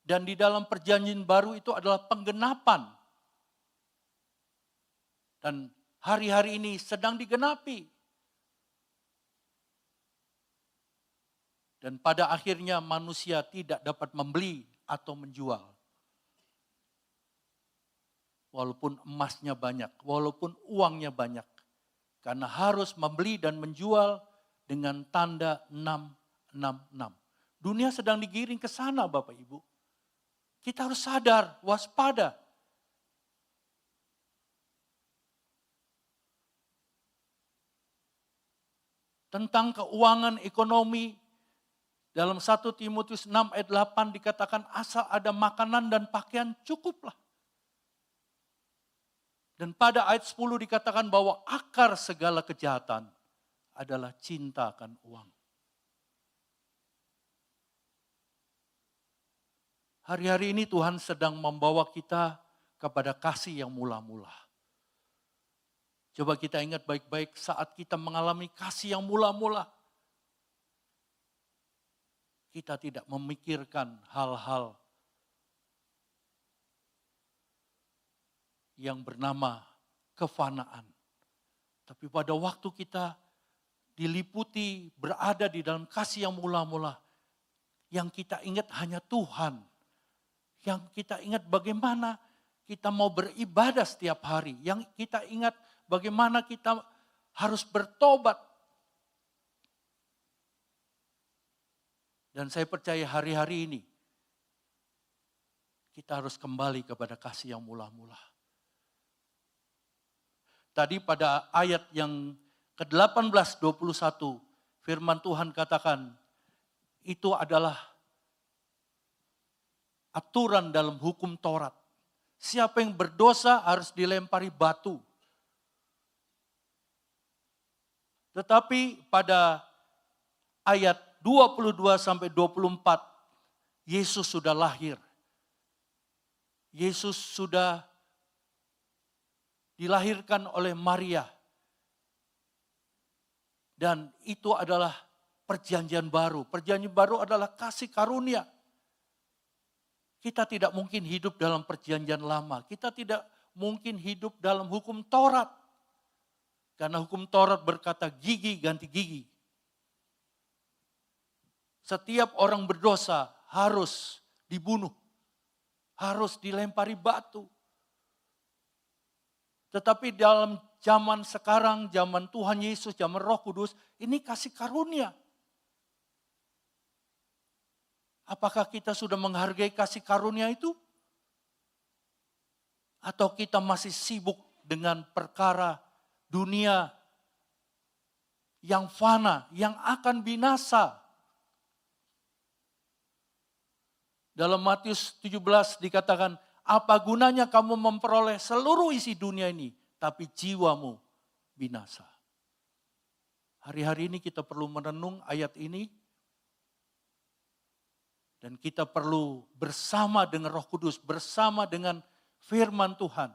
Dan di dalam perjanjian baru itu adalah penggenapan. Dan hari-hari ini sedang digenapi. Dan pada akhirnya manusia tidak dapat membeli atau menjual. Walaupun emasnya banyak, walaupun uangnya banyak. Karena harus membeli dan menjual dengan tanda 666. Dunia sedang digiring ke sana Bapak Ibu. Kita harus sadar, waspada. Tentang keuangan ekonomi, dalam 1 Timotius 6 ayat 8 dikatakan asal ada makanan dan pakaian cukuplah. Dan pada ayat 10 dikatakan bahwa akar segala kejahatan adalah cinta akan uang. Hari-hari ini Tuhan sedang membawa kita kepada kasih yang mula-mula. Coba kita ingat baik-baik saat kita mengalami kasih yang mula-mula. Kita tidak memikirkan hal-hal yang bernama kefanaan. Tapi pada waktu kita diliputi, berada di dalam kasih yang mula-mula, yang kita ingat hanya Tuhan. Yang kita ingat bagaimana kita mau beribadah setiap hari. Yang kita ingat bagaimana kita harus bertobat. Dan saya percaya hari-hari ini kita harus kembali kepada kasih yang mula-mula. Tadi pada ayat yang ke-18, 21, firman Tuhan katakan, itu adalah aturan dalam hukum Taurat. Siapa yang berdosa harus dilempari batu. Tetapi pada ayat 22 sampai 24, Yesus sudah lahir. Yesus sudah dilahirkan oleh Maria. Dan itu adalah perjanjian baru. Perjanjian baru adalah kasih karunia. Kita tidak mungkin hidup dalam perjanjian lama. Kita tidak mungkin hidup dalam hukum Taurat. Karena hukum Taurat berkata gigi ganti gigi. Setiap orang berdosa harus dibunuh. Harus dilempari batu. Tetapi dalam zaman sekarang, zaman Tuhan Yesus, zaman Roh Kudus, ini kasih karunia. Apakah kita sudah menghargai kasih karunia itu? Atau kita masih sibuk dengan perkara dunia yang fana, yang akan binasa? Dalam Matius 17 dikatakan, apa gunanya kamu memperoleh seluruh isi dunia ini, tapi jiwamu binasa. Hari-hari ini kita perlu merenung ayat ini, dan kita perlu bersama dengan Roh Kudus, bersama dengan firman Tuhan,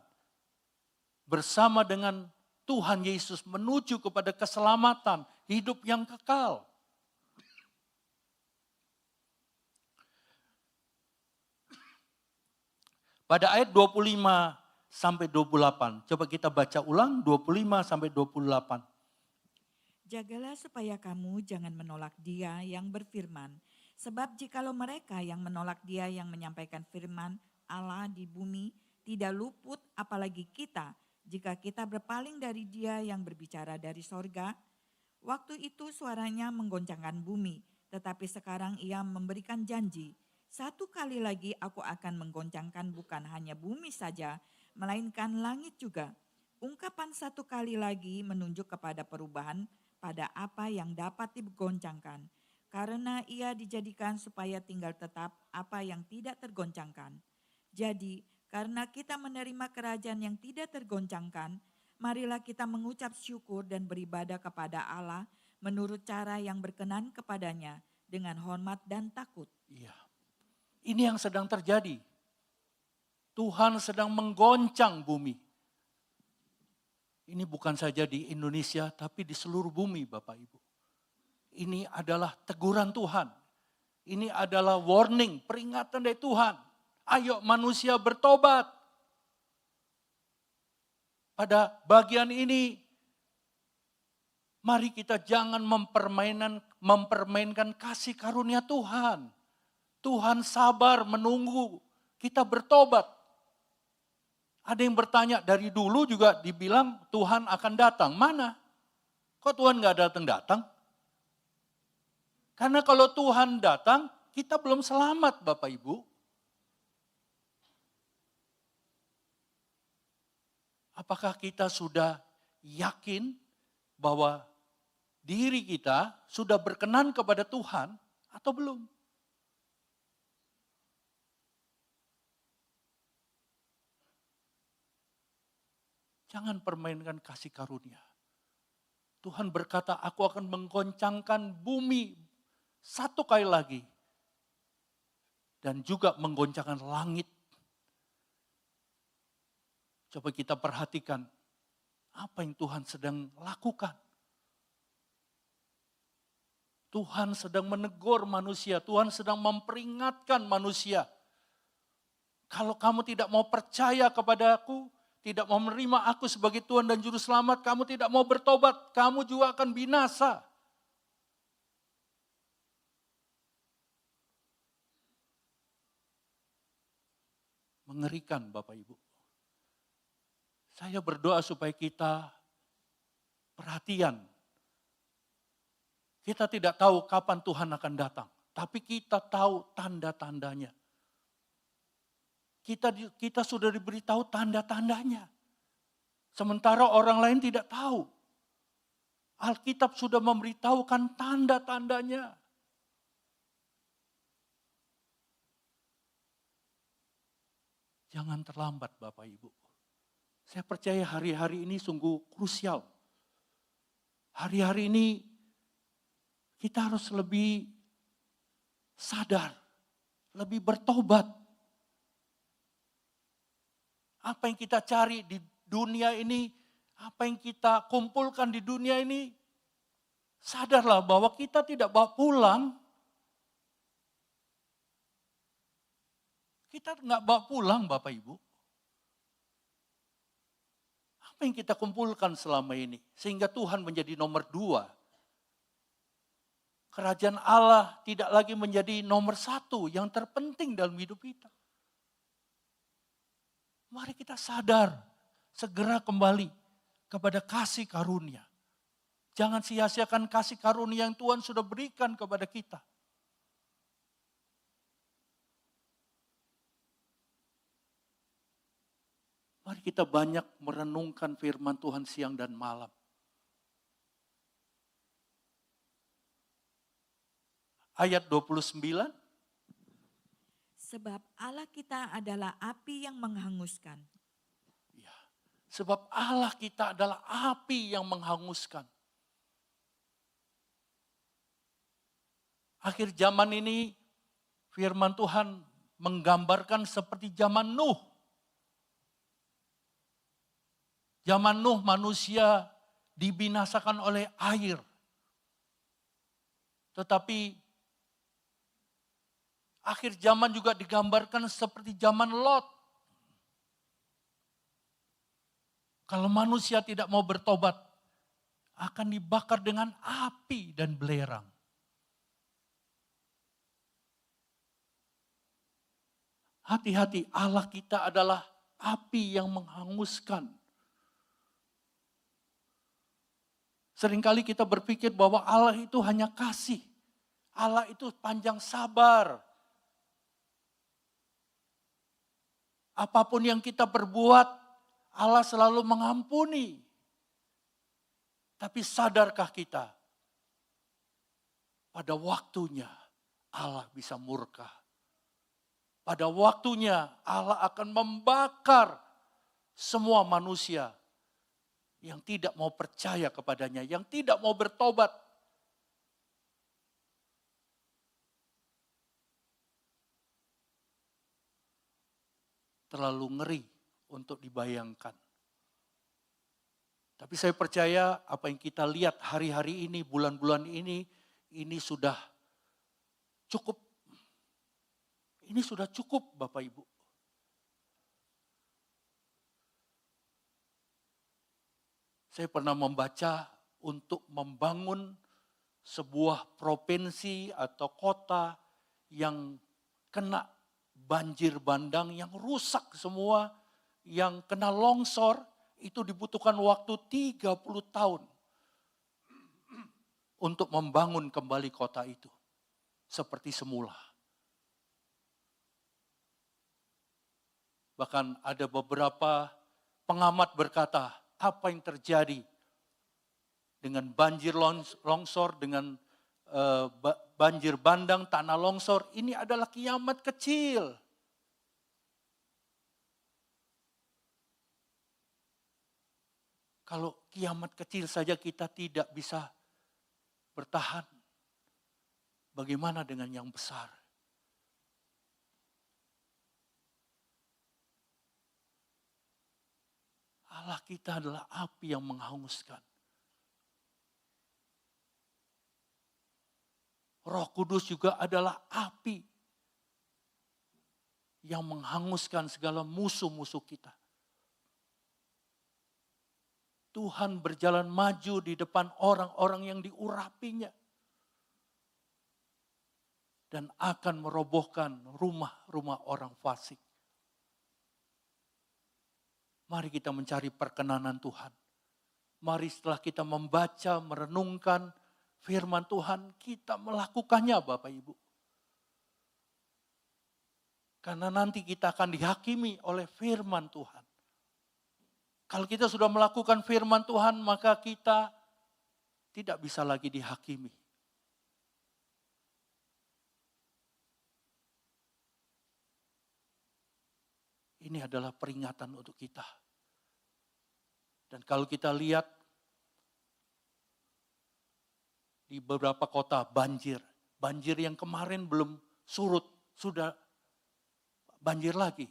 bersama dengan Tuhan Yesus menuju kepada keselamatan, hidup yang kekal. Pada ayat 25 sampai 28, coba kita baca ulang 25 sampai 28. Jagalah supaya kamu jangan menolak Dia yang berfirman. Sebab jikalau mereka yang menolak Dia yang menyampaikan firman Allah di bumi tidak luput, apalagi kita, jika kita berpaling dari Dia yang berbicara dari sorga. Waktu itu suaranya menggoncangkan bumi, tetapi sekarang Ia memberikan janji. 1 kali lagi aku akan menggoncangkan bukan hanya bumi saja, melainkan langit juga. Ungkapan 1 kali lagi menunjuk kepada perubahan pada apa yang dapat digoncangkan. Karena ia dijadikan supaya tinggal tetap apa yang tidak tergoncangkan. Jadi karena kita menerima kerajaan yang tidak tergoncangkan, marilah kita mengucap syukur dan beribadah kepada Allah menurut cara yang berkenan kepadanya dengan hormat dan takut. Iya. Ini yang sedang terjadi. Tuhan sedang menggoncang bumi. Ini bukan saja di Indonesia, tapi di seluruh bumi Bapak Ibu. Ini adalah teguran Tuhan. Ini adalah warning, peringatan dari Tuhan. Ayo manusia bertobat. Pada bagian ini, mari kita jangan mempermainkan kasih karunia Tuhan. Tuhan sabar menunggu kita bertobat. Ada yang bertanya, dari dulu juga dibilang Tuhan akan datang. Mana? Kok Tuhan gak datang-datang? Karena kalau Tuhan datang, kita belum selamat Bapak Ibu. Apakah kita sudah yakin bahwa diri kita sudah berkenan kepada Tuhan atau belum? Jangan permainkan kasih karunia. Tuhan berkata, aku akan menggoncangkan bumi satu kali lagi. Dan juga menggoncangkan langit. Coba kita perhatikan apa yang Tuhan sedang lakukan. Tuhan sedang menegur manusia, Tuhan sedang memperingatkan manusia. Kalau kamu tidak mau percaya kepada aku, tidak mau menerima aku sebagai Tuhan dan Juru Selamat, kamu tidak mau bertobat, kamu juga akan binasa. Mengerikan Bapak Ibu. Saya berdoa supaya kita perhatian. Kita tidak tahu kapan Tuhan akan datang, tapi kita tahu tanda-tandanya. Kita sudah diberitahu tanda-tandanya. Sementara orang lain tidak tahu. Alkitab sudah memberitahukan tanda-tandanya. Jangan terlambat Bapak Ibu. Saya percaya hari-hari ini sungguh krusial. Hari-hari ini kita harus lebih sadar, lebih bertobat. Apa yang kita cari di dunia ini, apa yang kita kumpulkan di dunia ini, sadarlah bahwa kita tidak bawa pulang. Kita nggak bawa pulang Bapak Ibu. Apa yang kita kumpulkan selama ini, sehingga Tuhan menjadi nomor 2. Kerajaan Allah tidak lagi menjadi nomor 1 yang terpenting dalam hidup kita. Mari kita sadar, segera kembali kepada kasih karunia. Jangan sia-siakan kasih karunia yang Tuhan sudah berikan kepada kita. Mari kita banyak merenungkan firman Tuhan siang dan malam. Ayat 29. Sebab Allah kita adalah api yang menghanguskan. Ya, sebab Allah kita adalah api yang menghanguskan. Akhir zaman ini firman Tuhan menggambarkan seperti zaman Nuh. Zaman Nuh manusia dibinasakan oleh air. Tetapi akhir zaman juga digambarkan seperti zaman Lot. Kalau manusia tidak mau bertobat, akan dibakar dengan api dan belerang. Hati-hati, Allah kita adalah api yang menghanguskan. Seringkali kita berpikir bahwa Allah itu hanya kasih. Allah itu panjang sabar. Apapun yang kita perbuat, Allah selalu mengampuni. Tapi sadarkah kita? Pada waktunya Allah bisa murka. Pada waktunya Allah akan membakar semua manusia yang tidak mau percaya kepadanya, yang tidak mau bertobat. terlalu ngeri untuk dibayangkan. Tapi saya percaya apa yang kita lihat hari-hari ini, bulan-bulan ini sudah cukup. Ini sudah cukup Bapak Ibu. Saya pernah membaca untuk membangun sebuah provinsi atau kota yang kena banjir bandang, yang rusak semua, yang kena longsor, itu dibutuhkan waktu 30 tahun untuk membangun kembali kota itu seperti semula. Bahkan ada beberapa pengamat berkata, apa yang terjadi dengan banjir longsor, dengan banjir bandang, tanah longsor, ini adalah kiamat kecil. Kalau kiamat kecil saja kita tidak bisa bertahan, bagaimana dengan yang besar? Allah kita adalah api yang menghanguskan. Roh Kudus juga adalah api yang menghanguskan segala musuh-musuh kita. Tuhan berjalan maju di depan orang-orang yang diurapinya. Dan akan merobohkan rumah-rumah orang fasik. Mari kita mencari perkenanan Tuhan. Mari setelah kita membaca, merenungkan firman Tuhan, kita melakukannya Bapak Ibu. Karena nanti kita akan dihakimi oleh firman Tuhan. Kalau kita sudah melakukan firman Tuhan, maka kita tidak bisa lagi dihakimi. Ini adalah peringatan untuk kita. Dan kalau kita lihat di beberapa kota banjir yang kemarin belum surut, sudah banjir lagi.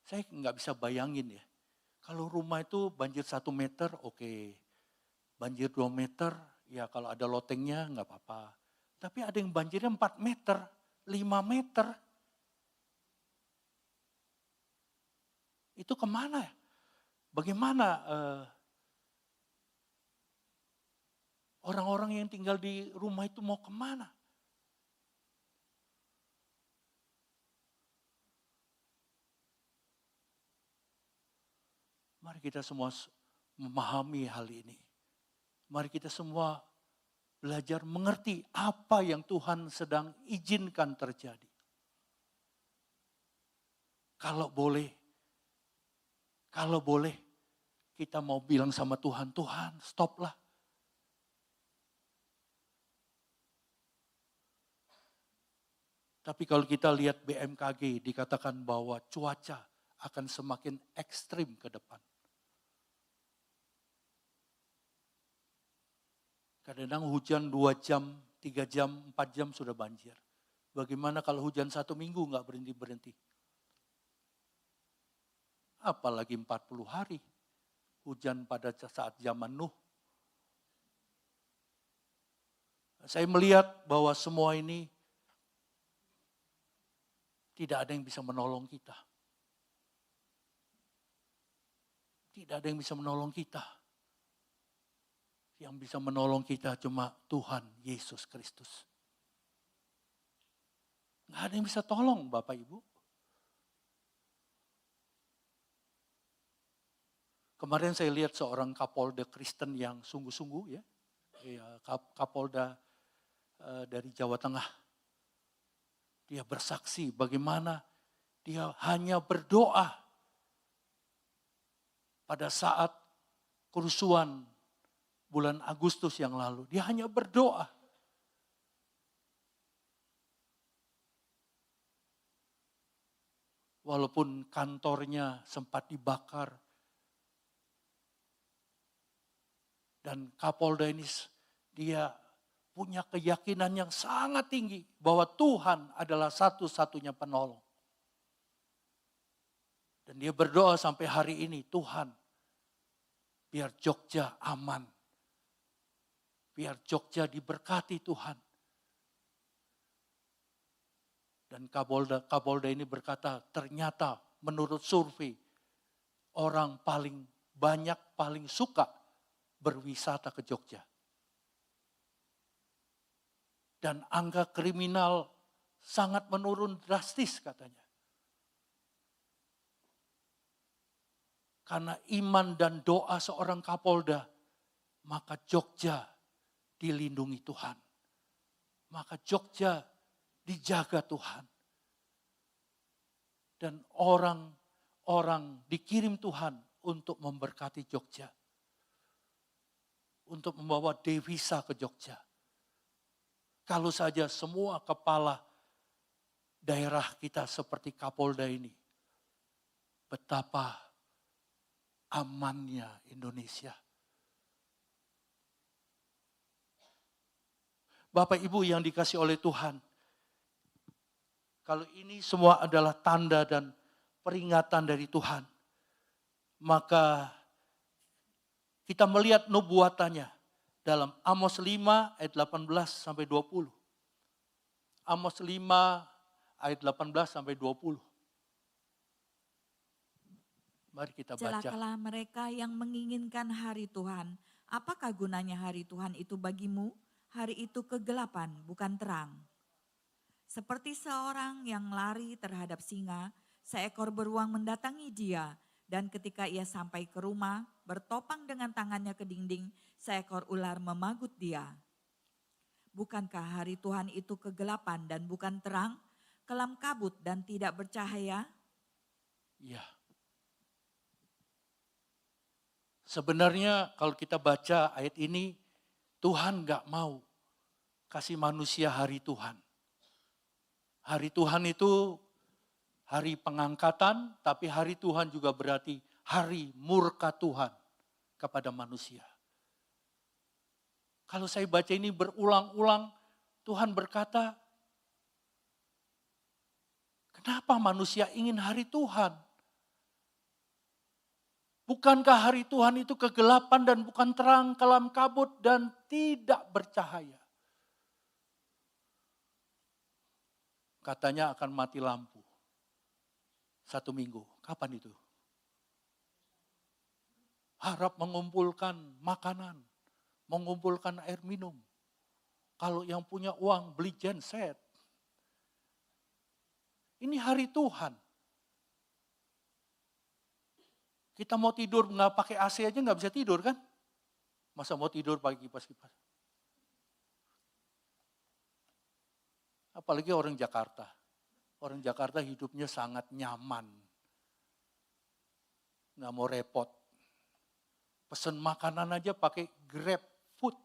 Saya nggak bisa bayangin ya, kalau rumah itu banjir 1 meter oke, banjir 2 meter ya kalau ada lotengnya nggak apa-apa. Tapi ada yang banjirnya 4 meter, 5 meter. Itu kemana ya? Bagaimana orang-orang yang tinggal di rumah itu mau kemana? Mari kita semua memahami hal ini. Mari kita semua belajar mengerti apa yang Tuhan sedang izinkan terjadi. Kalau boleh kita mau bilang sama Tuhan, Tuhan stoplah. Tapi kalau kita lihat BMKG dikatakan bahwa cuaca akan semakin ekstrim ke depan. Kadang-kadang hujan 2 jam, 3 jam, 4 jam sudah banjir. Bagaimana kalau hujan 1 minggu nggak berhenti-berhenti? Apalagi 40 hari. Hujan pada saat zaman Nuh. Saya melihat bahwa semua ini tidak ada yang bisa menolong kita. Tidak ada yang bisa menolong kita. Yang bisa menolong kita cuma Tuhan Yesus Kristus. Nggak ada yang bisa tolong Bapak Ibu. Kemarin saya lihat seorang Kapolda Kristen yang sungguh-sungguh ya. Kapolda dari Jawa Tengah. Dia bersaksi bagaimana dia hanya berdoa pada saat kerusuhan bulan Agustus yang lalu. Dia hanya berdoa. Walaupun kantornya sempat dibakar. Dan Kapolda ini dia punya keyakinan yang sangat tinggi bahwa Tuhan adalah satu-satunya penolong. Dan dia berdoa sampai hari ini, Tuhan, biar Jogja aman. Biar Jogja diberkati Tuhan. Dan Kapolda ini berkata, ternyata menurut survei, orang paling banyak, paling suka berwisata ke Jogja. Dan angka kriminal sangat menurun drastis katanya. Karena iman dan doa seorang Kapolda, maka Jogja dilindungi Tuhan. Maka Jogja dijaga Tuhan. Dan orang dikirim Tuhan untuk memberkati Jogja. Untuk membawa devisa ke Jogja. Kalau saja semua kepala daerah kita seperti Kapolda ini, betapa amannya Indonesia. Bapak Ibu yang dikasih oleh Tuhan, kalau ini semua adalah tanda dan peringatan dari Tuhan, maka kita melihat nubuatannya dalam Amos 5 ayat 18 sampai 20. Amos 5 ayat 18 sampai 20. Mari kita baca. Celakalah mereka yang menginginkan hari Tuhan. Apakah gunanya hari Tuhan itu bagimu? Hari itu kegelapan, bukan terang. Seperti seorang yang lari terhadap singa, seekor beruang mendatangi dia. Dan ketika ia sampai ke rumah, bertopang dengan tangannya ke dinding, seekor ular memagut dia. Bukankah hari Tuhan itu kegelapan dan bukan terang, kelam kabut dan tidak bercahaya? Ya. Sebenarnya kalau kita baca ayat ini, Tuhan gak mau kasih manusia hari Tuhan. Hari Tuhan itu hari pengangkatan, tapi hari Tuhan juga berarti hari murka Tuhan kepada manusia. Kalau saya baca ini berulang-ulang, Tuhan berkata, kenapa manusia ingin hari Tuhan? Bukankah hari Tuhan itu kegelapan dan bukan terang, kelam kabut dan tidak bercahaya? Katanya akan mati lampu. 1 minggu. Kapan itu? Harap mengumpulkan makanan, mengumpulkan air minum. Kalau yang punya uang beli genset. Ini hari Tuhan. Kita mau tidur nggak pakai AC aja nggak bisa tidur kan? Masa mau tidur pakai kipas-kipas? Apalagi orang Jakarta. Orang Jakarta hidupnya sangat nyaman. Nggak mau repot. Pesen makanan aja pakai Grab Food.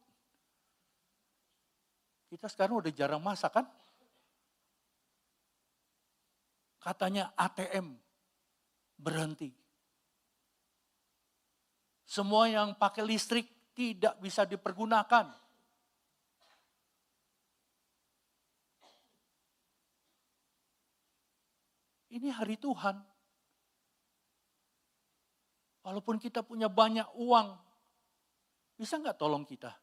Kita sekarang udah jarang masak kan? Katanya ATM berhenti. Semua yang pakai listrik tidak bisa dipergunakan. Ini hari Tuhan. Walaupun kita punya banyak uang, bisa nggak tolong kita?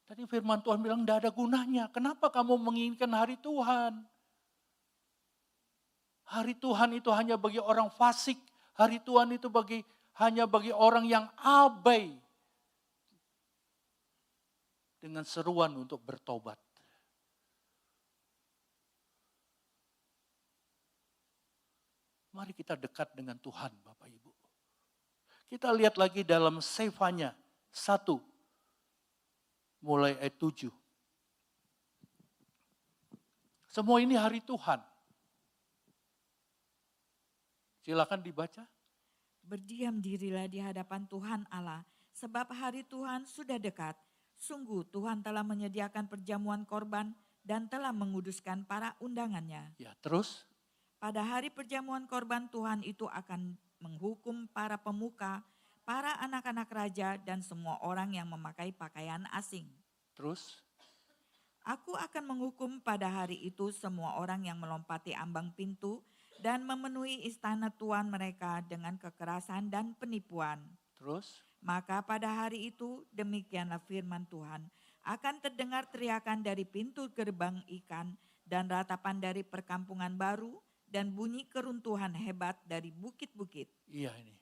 Tadi firman Tuhan bilang tidak ada gunanya. Kenapa kamu menginginkan hari Tuhan? Hari Tuhan itu hanya bagi orang fasik. Hari Tuhan itu hanya bagi orang yang abai. Dengan seruan untuk bertobat. Mari kita dekat dengan Tuhan Bapak Ibu. Kita lihat lagi dalam Sefanya 1. Mulai ayat 7. Semua ini hari Tuhan. Silakan dibaca. Berdiam dirilah di hadapan Tuhan Allah, sebab hari Tuhan sudah dekat. Sungguh Tuhan telah menyediakan perjamuan korban dan telah menguduskan para undangannya. Ya, terus? Pada hari perjamuan korban Tuhan itu akan menghukum para pemuka, para anak-anak raja dan semua orang yang memakai pakaian asing. Terus, Aku akan menghukum pada hari itu semua orang yang melompati ambang pintu dan memenuhi istana tuan mereka dengan kekerasan dan penipuan. terus, Maka pada hari itu demikianlah firman Tuhan, akan terdengar teriakan dari pintu gerbang ikan dan ratapan dari perkampungan baru dan bunyi keruntuhan hebat dari bukit-bukit. iya ini.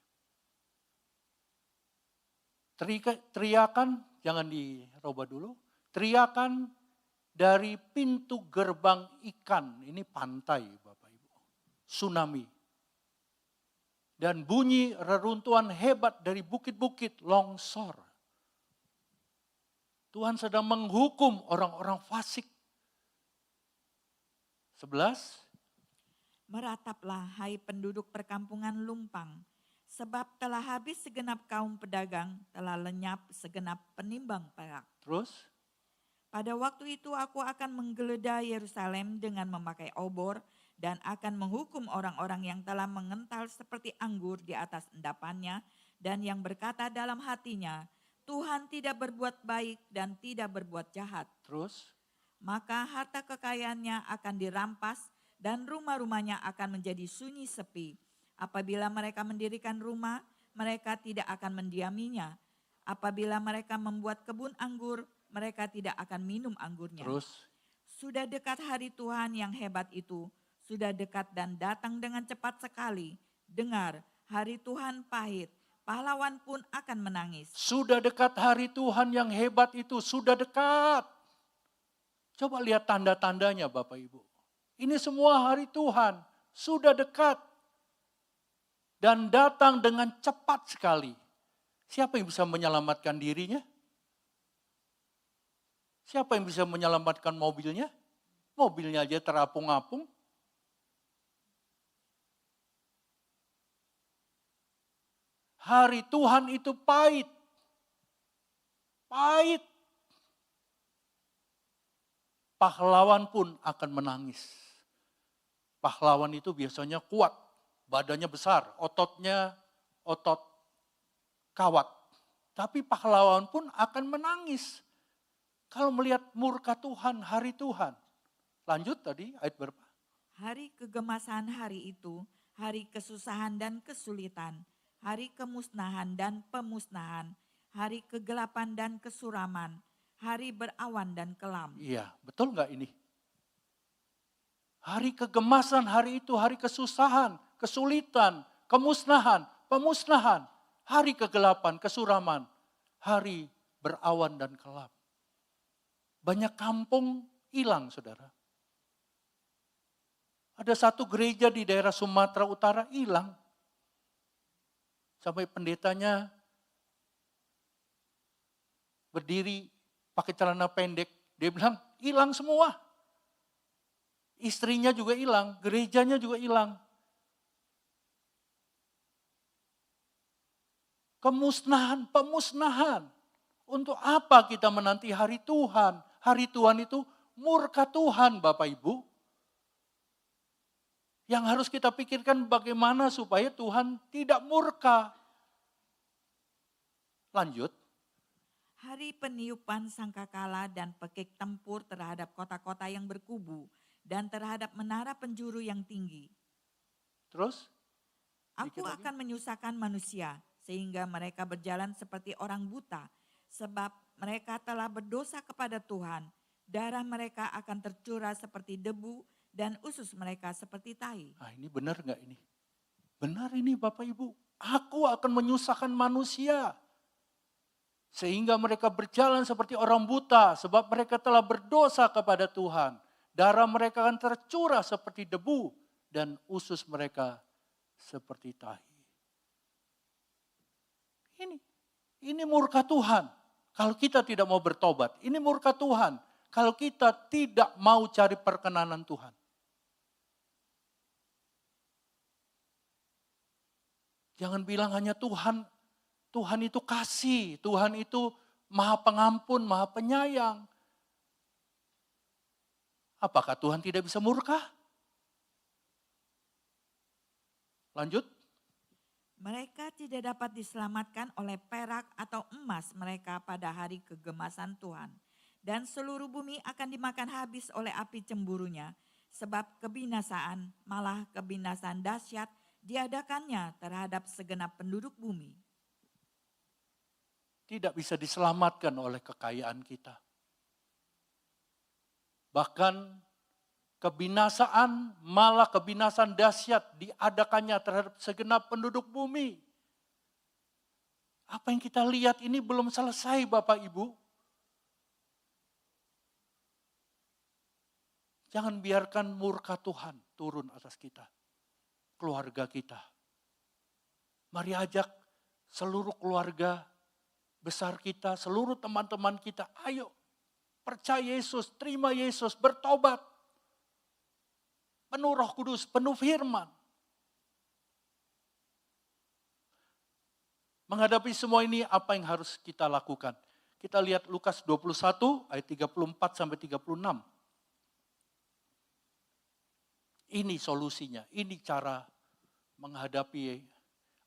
Teriakan, jangan dirubah dulu. Teriakan dari pintu gerbang ikan, ini pantai Bapak Ibu. Tsunami. Dan bunyi reruntuhan hebat dari bukit-bukit, longsor. Tuhan sedang menghukum orang-orang fasik. 11. Merataplah hai penduduk perkampungan lumpang, sebab telah habis segenap kaum pedagang, telah lenyap segenap penimbang perak. Terus, Pada waktu itu aku akan menggeledah Yerusalem dengan memakai obor dan akan menghukum orang-orang yang telah mengental seperti anggur di atas endapannya dan yang berkata dalam hatinya, Tuhan tidak berbuat baik dan tidak berbuat jahat. terus, Maka harta kekayaannya akan dirampas dan rumah-rumahnya akan menjadi sunyi sepi. Apabila mereka mendirikan rumah, mereka tidak akan mendiaminya. Apabila mereka membuat kebun anggur, mereka tidak akan minum anggurnya. terus. Sudah dekat hari Tuhan yang hebat itu, sudah dekat dan datang dengan cepat sekali. Dengar, hari Tuhan pahit, pahlawan pun akan menangis. Sudah dekat hari Tuhan yang hebat itu, sudah dekat. Coba lihat tanda-tandanya Bapak Ibu. Ini semua hari Tuhan, sudah dekat. Dan datang dengan cepat sekali. Siapa yang bisa menyelamatkan dirinya? Siapa yang bisa menyelamatkan mobilnya? Mobilnya aja terapung-apung. Hari Tuhan itu pahit. Pahit. Pahlawan pun akan menangis. Pahlawan itu biasanya kuat, badannya besar, ototnya otot kawat. Tapi pahlawan pun akan menangis. Kalau melihat murka Tuhan, hari Tuhan. Lanjut tadi ayat berapa? Hari kegemasan hari itu, hari kesusahan dan kesulitan, hari kemusnahan dan pemusnahan, hari kegelapan dan kesuraman, hari berawan dan kelam. Iya, betul nggak ini? Hari kegemasan hari itu, hari kesusahan, kesulitan, kemusnahan, pemusnahan, hari kegelapan, kesuraman, hari berawan dan kelam. Banyak kampung hilang, saudara. Ada satu gereja di daerah Sumatera Utara hilang. Sampai pendetanya berdiri pakai celana pendek. Dia bilang, hilang semua. Istrinya juga hilang, gerejanya juga hilang. Kemusnahan, pemusnahan. Untuk apa kita menanti hari Tuhan? Hari Tuhan itu murka Tuhan Bapak Ibu. Yang harus kita pikirkan bagaimana supaya Tuhan tidak murka. Lanjut. Hari peniupan sangkakala dan pekik tempur terhadap kota-kota yang berkubu dan terhadap menara penjuru yang tinggi. Terus? Aku Dikit lagi. akan menyusahkan manusia sehingga mereka berjalan seperti orang buta. Sebab mereka telah berdosa kepada Tuhan. Darah mereka akan tercurah seperti debu dan usus mereka seperti tai. Ah, ini benar nggak ini? Benar ini Bapak Ibu. Aku akan menyusahkan manusia. Sehingga mereka berjalan seperti orang buta. Sebab mereka telah berdosa kepada Tuhan. Darah mereka akan tercurah seperti debu. Dan usus mereka seperti tahi. Ini murka Tuhan. Kalau kita tidak mau bertobat. Ini murka Tuhan. Kalau kita tidak mau cari perkenanan Tuhan. Jangan bilang hanya Tuhan. Tuhan itu kasih. Tuhan itu maha pengampun, maha penyayang. Apakah Tuhan tidak bisa murka? Lanjut. Mereka tidak dapat diselamatkan oleh perak atau emas mereka pada hari kegemasan Tuhan. Dan seluruh bumi akan dimakan habis oleh api cemburunya. Sebab kebinasaan, malah kebinasaan dahsyat diadakannya terhadap segenap penduduk bumi. Tidak bisa diselamatkan oleh kekayaan kita. Bahkan kebinasaan, malah kebinasaan dahsyat diadakannya terhadap segenap penduduk bumi. Apa yang kita lihat ini belum selesai Bapak Ibu. Jangan biarkan murka Tuhan turun atas kita, keluarga kita. Mari ajak seluruh keluarga besar kita, seluruh teman-teman kita, ayo percaya Yesus, terima Yesus, bertobat. Penuh Roh Kudus, penuh firman. Menghadapi semua ini apa yang harus kita lakukan? Kita lihat Lukas 21 ayat 34 sampai 36. Ini solusinya, ini cara menghadapi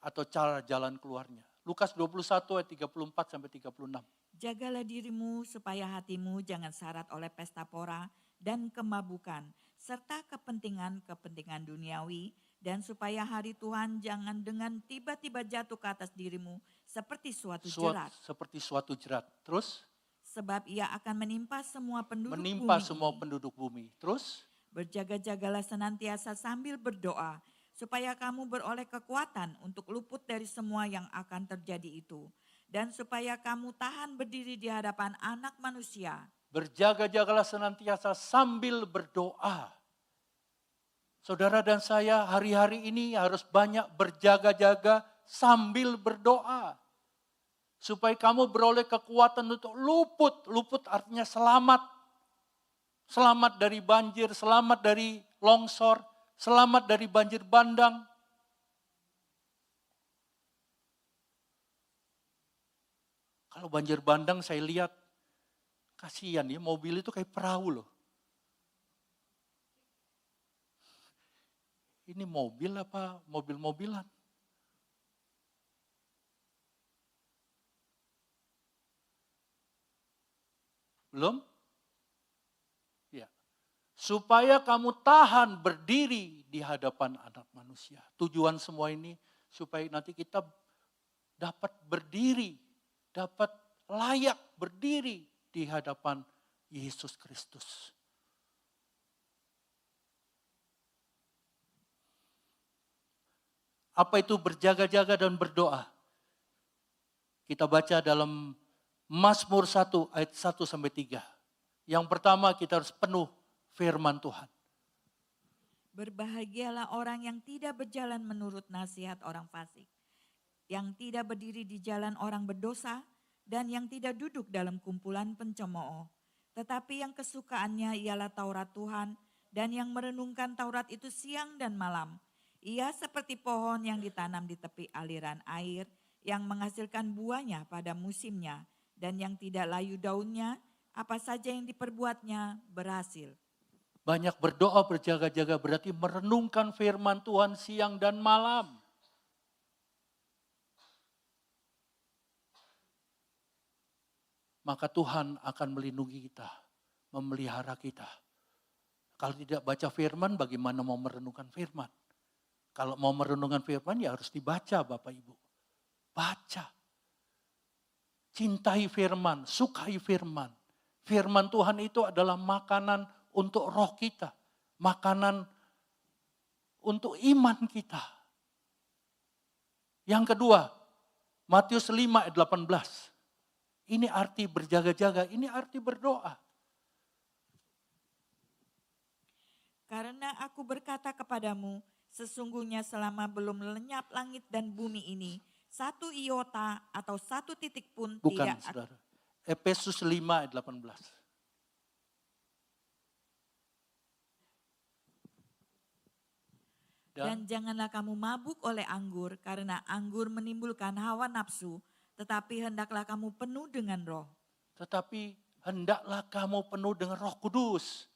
atau cara jalan keluarnya. Lukas 21 ayat 34 sampai 36. Jagalah dirimu supaya hatimu jangan syarat oleh pesta pora dan kemabukan, serta kepentingan-kepentingan duniawi, dan supaya hari Tuhan jangan dengan tiba-tiba jatuh ke atas dirimu seperti suatu jerat. Seperti suatu jerat. Terus? Sebab ia akan menimpa semua penduduk Menimpa bumi semua ini. penduduk bumi. Terus? Berjaga-jagalah senantiasa sambil berdoa, supaya kamu beroleh kekuatan untuk luput dari semua yang akan terjadi itu. Dan supaya kamu tahan berdiri di hadapan Anak Manusia. Berjaga-jagalah senantiasa sambil berdoa. Saudara dan saya hari-hari ini harus banyak berjaga-jaga sambil berdoa. Supaya kamu beroleh kekuatan untuk luput. Luput artinya selamat. Selamat dari banjir, selamat dari longsor, selamat dari banjir bandang. Kalau banjir bandang saya lihat, kasihan ya, mobil itu kayak perahu loh. Ini mobil apa mobil-mobilan? Belum? Ya. Supaya kamu tahan berdiri di hadapan Anak Manusia. Tujuan semua ini supaya nanti kita dapat berdiri, dapat layak berdiri di hadapan Yesus Kristus. Apa itu berjaga-jaga dan berdoa? Kita baca dalam Mazmur 1 ayat 1 sampai 3. Yang pertama kita harus penuh firman Tuhan. Berbahagialah orang yang tidak berjalan menurut nasihat orang fasik, yang tidak berdiri di jalan orang berdosa, dan yang tidak duduk dalam kumpulan pencemooh. Tetapi yang kesukaannya ialah Taurat Tuhan, dan yang merenungkan Taurat itu siang dan malam. Ia seperti pohon yang ditanam di tepi aliran air, yang menghasilkan buahnya pada musimnya, dan yang tidak layu daunnya, apa saja yang diperbuatnya berhasil. Banyak berdoa, berjaga-jaga berarti merenungkan firman Tuhan siang dan malam. Maka Tuhan akan melindungi kita, memelihara kita. Kalau tidak baca firman, bagaimana mau merenungkan firman? Kalau mau merenungkan firman ya harus dibaca Bapak Ibu. Baca. Cintai firman, sukai firman. Firman Tuhan itu adalah makanan untuk roh kita. Makanan untuk iman kita. Yang kedua, Matius 5 ayat 18. Ini arti berjaga-jaga, ini arti berdoa. Karena aku berkata kepadamu, sesungguhnya selama belum lenyap langit dan bumi ini, satu iota atau satu titik pun Bukan, tidak saudara. Efesus 5 ayat 18. Dan janganlah kamu mabuk oleh anggur, karena anggur menimbulkan hawa nafsu, tetapi hendaklah kamu penuh dengan roh. Tetapi hendaklah kamu penuh dengan Roh Kudus.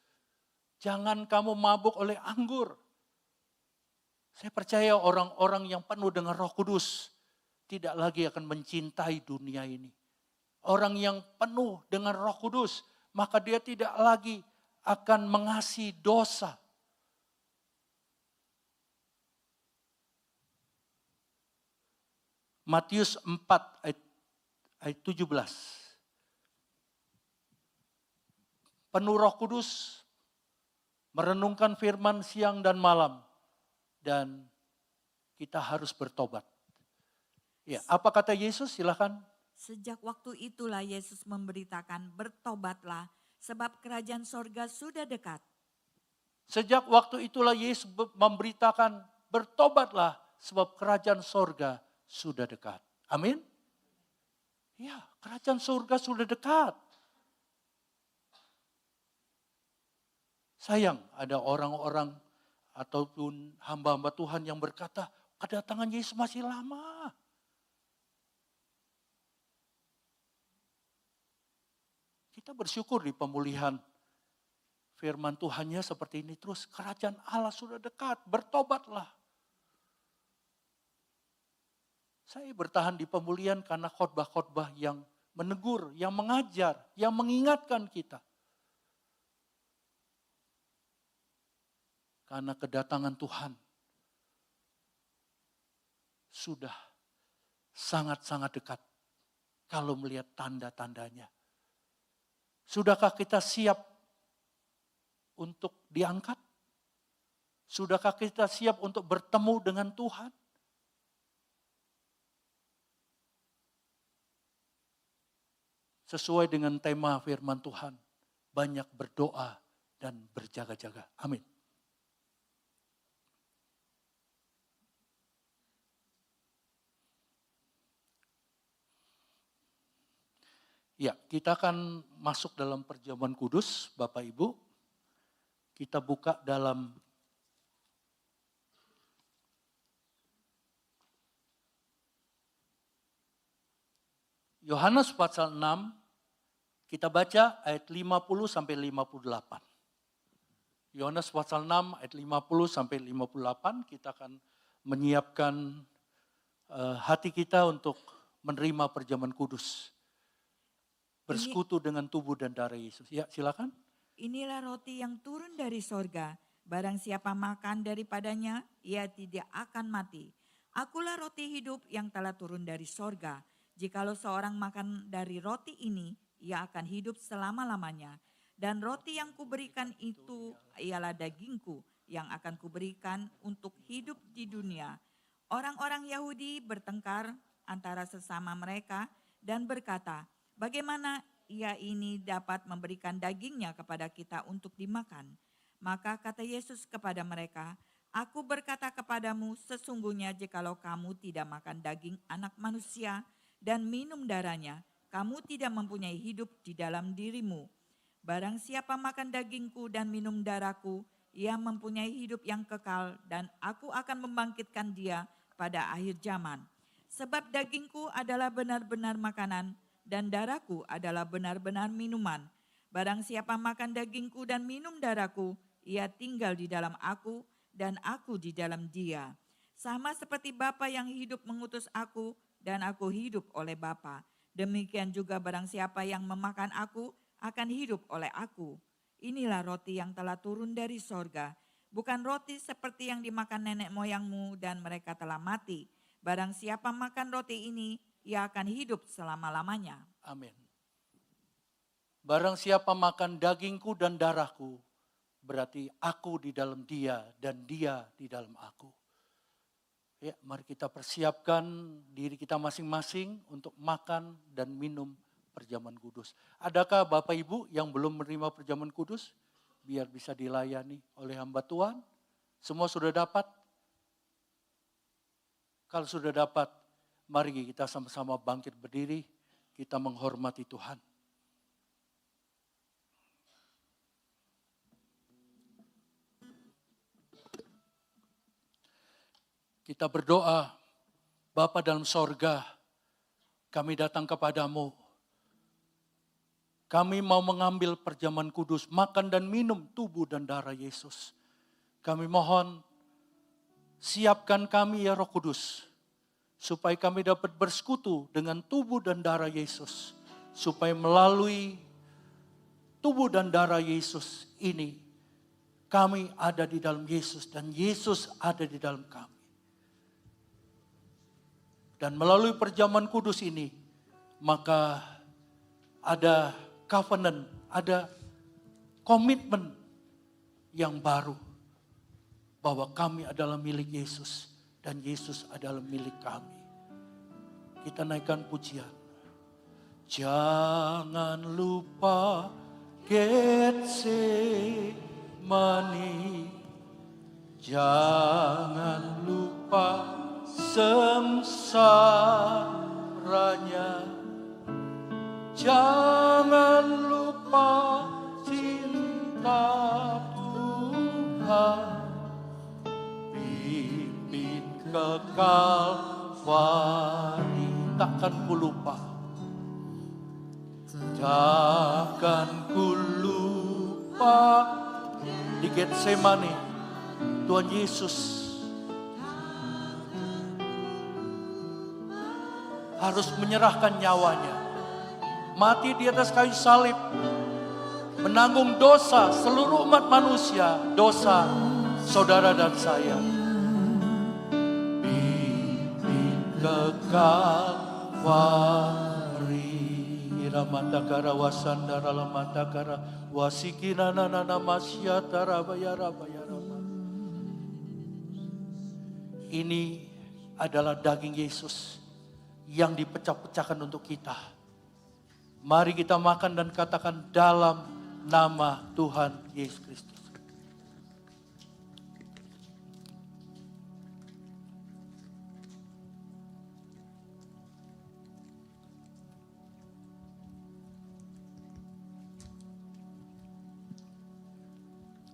Jangan kamu mabuk oleh anggur. Saya percaya orang-orang yang penuh dengan Roh Kudus tidak lagi akan mencintai dunia ini. Orang yang penuh dengan Roh Kudus, maka dia tidak lagi akan mengasihi dosa. Matius 4 ayat 17. Penuh Roh Kudus, merenungkan firman siang dan malam, dan kita harus bertobat. Ya, apa kata Yesus? Silakan. Sejak waktu itulah Yesus memberitakan, bertobatlah sebab kerajaan sorga sudah dekat. Sejak waktu itulah Yesus memberitakan, bertobatlah sebab kerajaan sorga sudah dekat. Amin. Ya, kerajaan surga sudah dekat. Sayang ada orang-orang ataupun hamba-hamba Tuhan yang berkata, kedatangan Yesus masih lama. Kita bersyukur di pemulihan firman Tuhannya seperti ini terus. Kerajaan Allah sudah dekat, bertobatlah. Saya bertahan di pemulihan karena khotbah-khotbah yang menegur, yang mengajar, yang mengingatkan kita. Karena kedatangan Tuhan sudah sangat-sangat dekat kalau melihat tanda-tandanya. Sudahkah kita siap untuk diangkat? Sudahkah kita siap untuk bertemu dengan Tuhan? Sesuai dengan tema firman Tuhan, banyak berdoa dan berjaga-jaga. Amin. Ya, kita akan masuk dalam perjamuan kudus, Bapak Ibu. Kita buka dalam Yohanes pasal 6, kita baca ayat 50 sampai 58. Yohanes pasal 6 ayat 50 sampai 58, kita akan menyiapkan hati kita untuk menerima perjamuan kudus. Bersekutu dengan tubuh dan darah Yesus. Ya, silakan. Inilah roti yang turun dari sorga. Barang siapa makan daripadanya, ia tidak akan mati. Akulah roti hidup yang telah turun dari sorga. Jikalau seorang makan dari roti ini, ia akan hidup selama-lamanya. Dan roti yang kuberikan itu ialah dagingku yang akan kuberikan untuk hidup di dunia. Orang-orang Yahudi bertengkar antara sesama mereka dan berkata, bagaimana ia ini dapat memberikan dagingnya kepada kita untuk dimakan? Maka kata Yesus kepada mereka, aku berkata kepadamu, sesungguhnya jikalau kamu tidak makan daging anak manusia dan minum darahnya, kamu tidak mempunyai hidup di dalam dirimu. Barang siapa makan dagingku dan minum darahku, ia mempunyai hidup yang kekal dan aku akan membangkitkan dia pada akhir zaman. Sebab dagingku adalah benar-benar makanan dan darahku adalah benar-benar minuman. Barang siapa makan dagingku dan minum darahku, ia tinggal di dalam aku dan aku di dalam dia. Sama seperti Bapa yang hidup mengutus aku dan aku hidup oleh Bapa. Demikian juga barang siapa yang memakan aku akan hidup oleh aku. Inilah roti yang telah turun dari sorga. Bukan roti seperti yang dimakan nenek moyangmu dan mereka telah mati. Barang siapa makan roti ini, ia akan hidup selama-lamanya. Amin. Barang siapa makan dagingku dan darahku, berarti aku di dalam dia dan dia di dalam aku. Ya, mari kita persiapkan diri kita masing-masing untuk makan dan minum perjamuan kudus. Adakah Bapak Ibu yang belum menerima perjamuan kudus? Biar bisa dilayani oleh hamba Tuhan. Semua sudah dapat? Kalau sudah dapat, mari kita sama-sama bangkit berdiri, kita menghormati Tuhan. Kita berdoa, Bapa dalam sorga, kami datang kepadamu. Kami mau mengambil perjamuan kudus, makan dan minum tubuh dan darah Yesus. Kami mohon, Siapkan kami ya Roh Kudus, supaya kami dapat bersekutu dengan tubuh dan darah Yesus. Supaya melalui tubuh dan darah Yesus ini, kami ada di dalam Yesus dan Yesus ada di dalam kami. Dan melalui perjamuan kudus ini, maka ada covenant, ada komitmen yang baru. Bahwa kami adalah milik Yesus dan Yesus adalah milik kami. Kita naikkan pujian. Jangan lupa Getsemani, jangan lupa sengsaranya, jangan lupa cinta Tuhan, pimpin ke Kalvari. Takkan ku lupa, takkan ku lupa. Di Getsemani, Tuhan Yesus harus menyerahkan nyawanya, mati di atas kayu salib, menanggung dosa seluruh umat manusia, dosa saudara dan saya. Pimpin ke Kalvari, Ramadagara wasandara lamadagara wasikina nana masyatara bayara bayara. Ini adalah daging Yesus yang dipecah-pecahkan untuk kita. Mari kita makan dan katakan dalam nama Tuhan Yesus Kristus.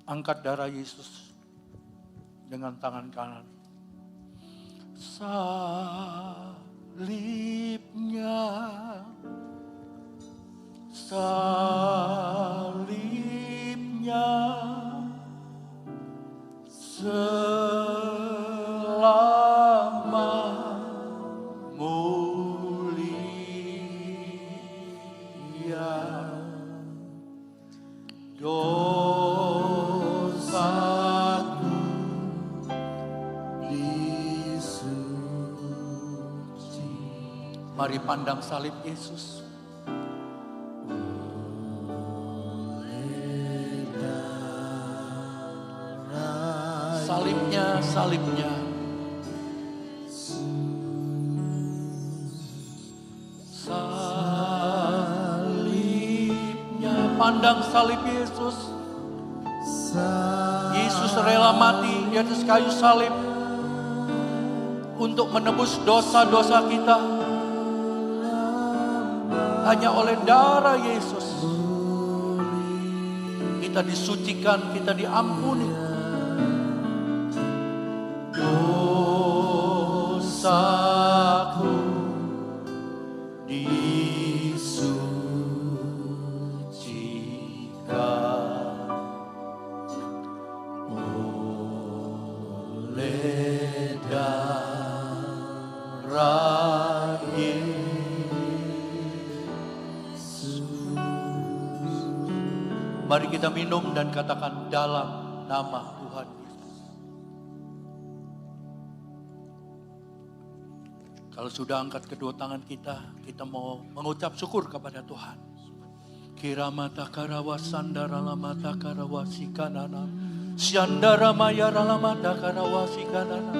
Angkat darah Yesus dengan tangan kanan. Salibnya, salibnya, selama mulia. Dosaku disuci. Mari pandang salib Yesus. Salibnya, salibnya. Salibnya, pandang salib Yesus. Yesus rela mati di atas kayu salib untuk menebus dosa-dosa kita. Hanya oleh darah Yesus kita disucikan, kita diampuni. Dosaku disucikan oleh darah Yesus. Mari kita minum dan katakan dalam nama Tuhan Yesus. Kalau sudah angkat kedua tangan kita mau mengucap syukur kepada Tuhan. Kiramata karawa sandara lamata karawasi kanana. Syandara mayara lamata karawasi kanana.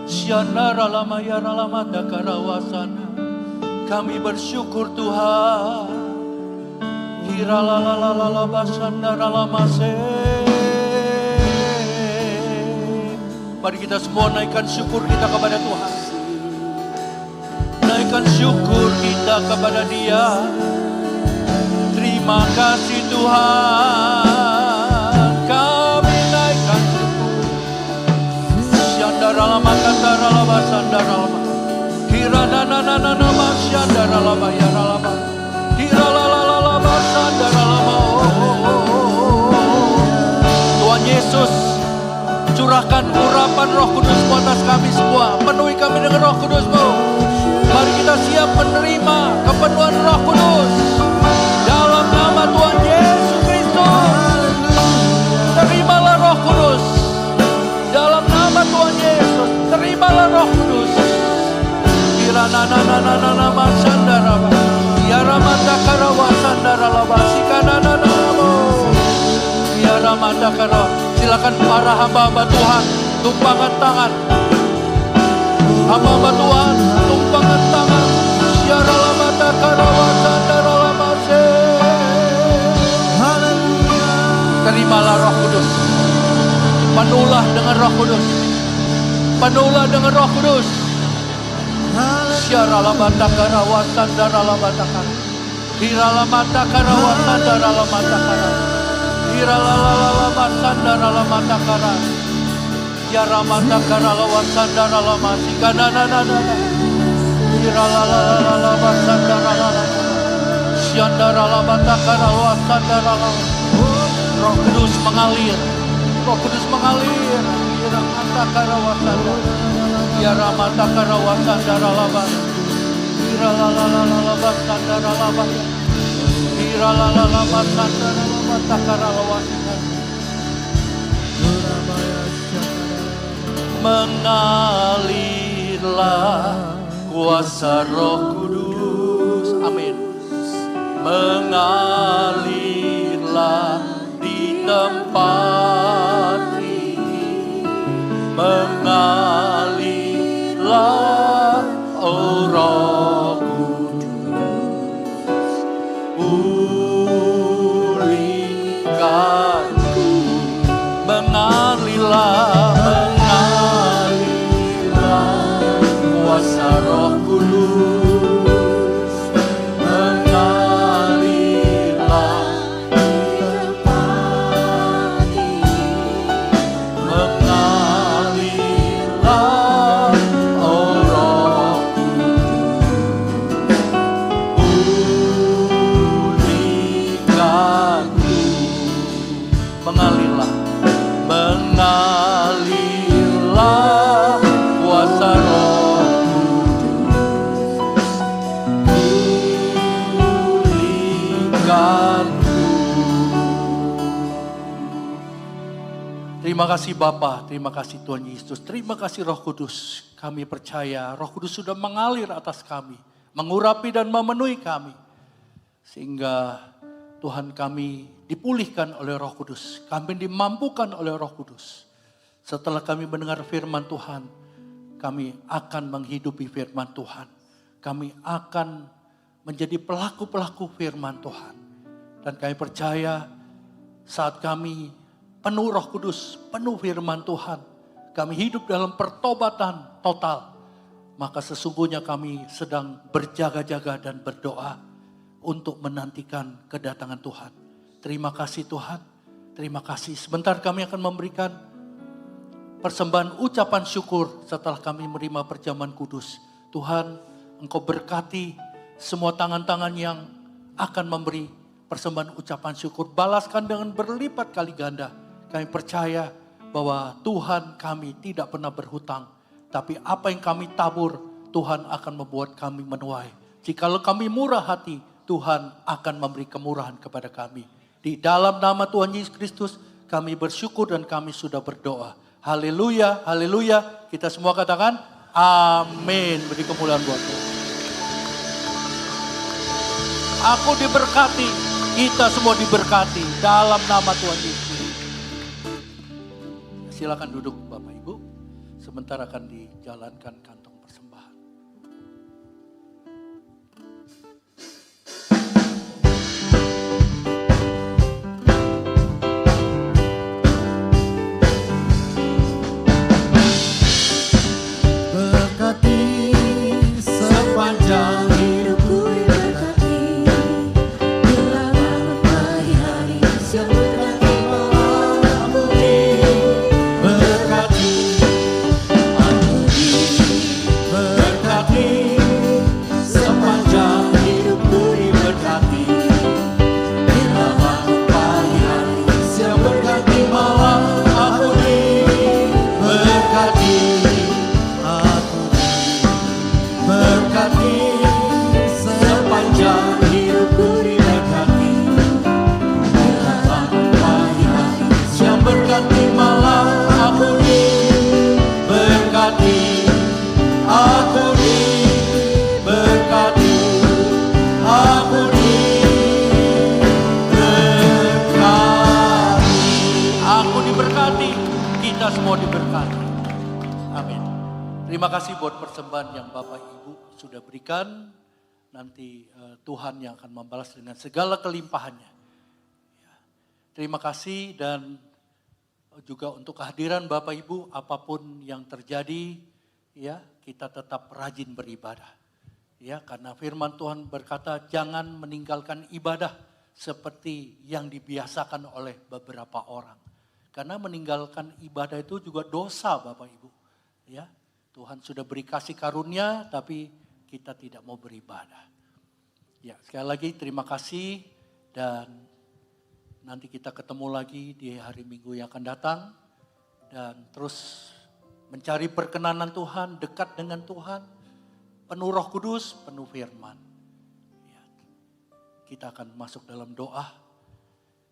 Syandara lamayara lamata karawasana. Kami bersyukur Tuhan. Kiralalalala basandara lamase. Mari kita semua naikkan syukur kita kepada Tuhan. Naikkan syukur kita kepada Dia. Terima kasih Tuhan. Kami naikkan syukur. Syandara lama kandara lama sandara lama. Kirana nana nana mas syandara lama yara lama. Kirala lama sandara lama. Tuhan Yesus, curahkan urapan Roh Kudus atas Silakan para hamba-hamba Tuhan tumpangkan tangan. Hamba-hamba Tuhan tumpangkan tangan. Terimalah Roh Kudus. Penuhlah dengan Roh Kudus. Penuhlah dengan Roh Kudus. Syaralabatakara wasandarabatakara. Hiralamatakara wasandarabatakara. Hiralalabasandarabakara. Yaramatakara wasandarabasikana. Hiralalabasandarabakara. Syandaralabatakara wasandarabatakara. Roh Kudus mengalir. Roh Kudus mengalir. Hiramatakara wasandarabatakara. Yaramatakara wasandarabatakara. Hiralalabasandarabakara. Mengalirlah kuasa Roh Kudus, amin. Mengalirlah di tempat ini, mengalirlah oh Roh. Mengalirlah kuasa Roh Kudus, mengalirlah di tempat ini, mengalirlah oh Roh Kudus, pulihkanku, mengalirlah. Mengalirlah kuasa Roh Kudus, pulihkanku. Terima kasih Bapa, terima kasih Tuhan Yesus, terima kasih Roh Kudus. Kami percaya Roh Kudus sudah mengalir atas kami, mengurapi dan memenuhi kami. Sehingga Tuhan kami dipulihkan oleh Roh Kudus. Kami dimampukan oleh Roh Kudus. Setelah kami mendengar firman Tuhan, kami akan menghidupi firman Tuhan. Kami akan menjadi pelaku-pelaku firman Tuhan. Dan kami percaya saat kami penuh Roh Kudus, penuh firman Tuhan, kami hidup dalam pertobatan total. Maka sesungguhnya kami sedang berjaga-jaga dan berdoa untuk menantikan kedatangan Tuhan. Terima kasih Tuhan, terima kasih. Sebentar kami akan memberikan persembahan ucapan syukur setelah kami menerima perjamuan kudus. Tuhan, Engkau berkati semua tangan-tangan yang akan memberi persembahan ucapan syukur. Balaskan dengan berlipat kali ganda. Kami percaya bahwa Tuhan kami tidak pernah berhutang. Tapi apa yang kami tabur, Tuhan akan membuat kami menuai. Jikalau kami murah hati, Tuhan akan memberi kemurahan kepada kami. Di dalam nama Tuhan Yesus Kristus kami bersyukur dan kami sudah berdoa. Haleluya, haleluya. Kita semua katakan amin. Beri kemuliaan buat Tuhan. Aku diberkati, kita semua diberkati dalam nama Tuhan Yesus. Silakan duduk Bapak Ibu. Sebentar akan dijalankan kantong persembahan. Terima kasih buat persembahan yang Bapak Ibu sudah berikan. Nanti Tuhan yang akan membalas dengan segala kelimpahannya. Ya. Terima kasih dan juga untuk kehadiran Bapak Ibu, apapun yang terjadi, ya kita tetap rajin beribadah. Ya, karena firman Tuhan berkata jangan meninggalkan ibadah seperti yang dibiasakan oleh beberapa orang. Karena meninggalkan ibadah itu juga dosa Bapak Ibu. Ya, Tuhan sudah beri kasih karunia tapi kita tidak mau beribadah. Ya, sekali lagi terima kasih dan nanti kita ketemu lagi di hari Minggu yang akan datang. Dan terus mencari perkenanan Tuhan, dekat dengan Tuhan, penuh Roh Kudus, penuh firman. Ya, kita akan masuk dalam doa.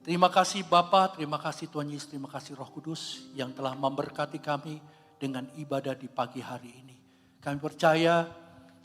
Terima kasih Bapa, terima kasih Tuhan Yesus, terima kasih Roh Kudus yang telah memberkati kami dengan ibadah di pagi hari ini. Kami percaya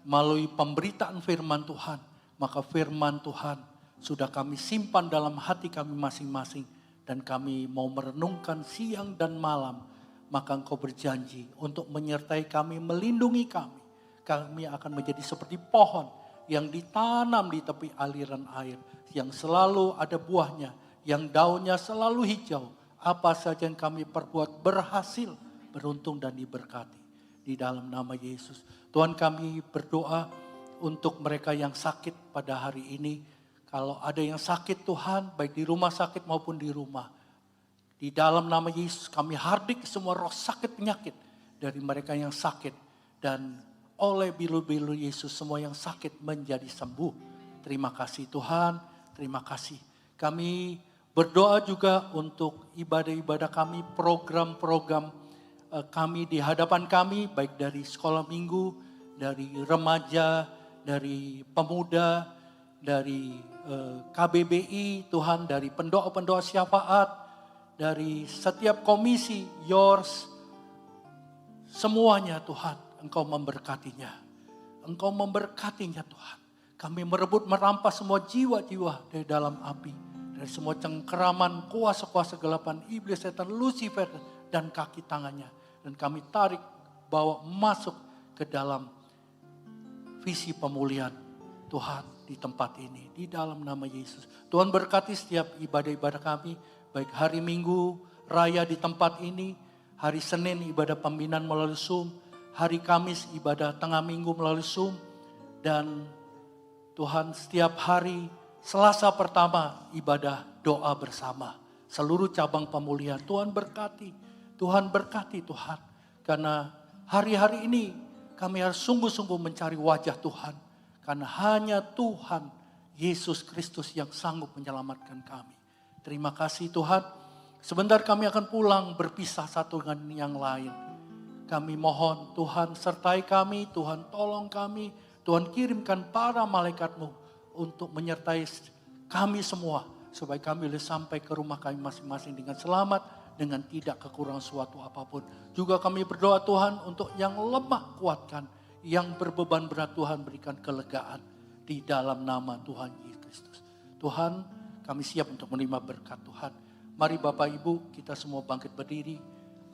melalui pemberitaan firman Tuhan, maka firman Tuhan sudah kami simpan dalam hati kami masing-masing. Dan kami mau merenungkan siang dan malam, maka Engkau berjanji untuk menyertai kami, melindungi kami. Kami akan menjadi seperti pohon yang ditanam di tepi aliran air, yang selalu ada buahnya, yang daunnya selalu hijau. Apa saja yang kami perbuat berhasil, beruntung dan diberkati. Di dalam nama Yesus. Tuhan kami berdoa untuk mereka yang sakit pada hari ini. Kalau ada yang sakit Tuhan, baik di rumah sakit maupun di rumah. Di dalam nama Yesus kami hardik semua roh sakit penyakit dari mereka yang sakit. Dan oleh bilu-bilu Yesus semua yang sakit menjadi sembuh. Terima kasih Tuhan, terima kasih. Kami berdoa juga untuk ibadah-ibadah kami, program-program kami di hadapan kami, baik dari sekolah minggu, dari remaja, dari pemuda, dari KBBI, Tuhan, dari pendoa-pendoa syafaat, dari setiap komisi, yours, semuanya Tuhan, Engkau memberkatinya. Engkau memberkatinya Tuhan. Kami merebut merampas semua jiwa-jiwa dari dalam api, dari semua cengkeraman, kuasa-kuasa gelapan, iblis, setan, Lucifer, dan kaki tangannya. Dan kami tarik, bawa masuk ke dalam visi pemulihan Tuhan di tempat ini. Di dalam nama Yesus. Tuhan berkati setiap ibadah-ibadah kami. Baik hari Minggu Raya di tempat ini. Hari Senin ibadah pembinaan melalui Zoom. Hari Kamis ibadah tengah minggu melalui Zoom. Dan Tuhan setiap hari Selasa pertama ibadah doa bersama. Seluruh cabang pemulihan Tuhan berkati. Tuhan berkati Tuhan. Karena hari-hari ini kami harus sungguh-sungguh mencari wajah Tuhan. Karena hanya Tuhan Yesus Kristus yang sanggup menyelamatkan kami. Terima kasih Tuhan. Sebentar kami akan pulang berpisah satu dengan yang lain. Kami mohon Tuhan sertai kami, Tuhan tolong kami. Tuhan kirimkan para malaikat-Mu untuk menyertai kami semua. Supaya kami boleh sampai ke rumah kami masing-masing dengan selamat. Dengan tidak kekurangan suatu apapun. Juga kami berdoa Tuhan untuk yang lemah kuatkan. Yang berbeban berat Tuhan berikan kelegaan. Di dalam nama Tuhan Yesus Kristus. Tuhan kami siap untuk menerima berkat Tuhan. Mari Bapak Ibu kita semua bangkit berdiri.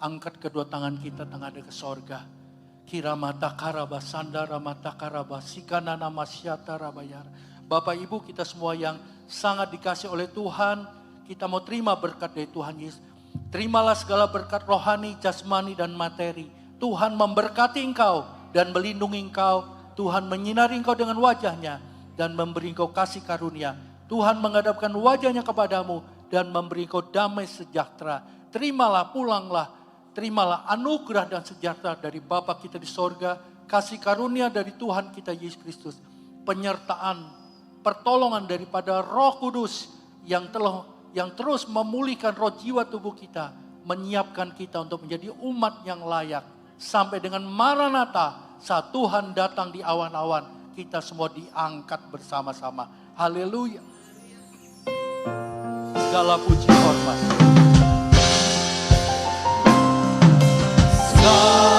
Angkat kedua tangan kita menghadap ke sorga. Kiramata karaba sandara mata karaba sikana nama syata rabayar. Bapak Ibu kita semua yang sangat dikasih oleh Tuhan. Kita mau terima berkat dari Tuhan Yesus. Terimalah segala berkat rohani, jasmani, dan materi. Tuhan memberkati engkau dan melindungi engkau. Tuhan menyinari engkau dengan wajahnya dan memberi engkau kasih karunia. Tuhan menghadapkan wajahnya kepadamu dan memberi engkau damai sejahtera. Terimalah, pulanglah. Terimalah anugerah dan sejahtera dari Bapa kita di sorga. Kasih karunia dari Tuhan kita Yesus Kristus. Penyertaan, pertolongan daripada Roh Kudus yang terus memulihkan roh jiwa tubuh kita. Menyiapkan kita untuk menjadi umat yang layak. Sampai dengan Maranatha saat Tuhan datang di awan-awan. Kita semua diangkat bersama-sama. Haleluya. Segala puji hormat. Tuhan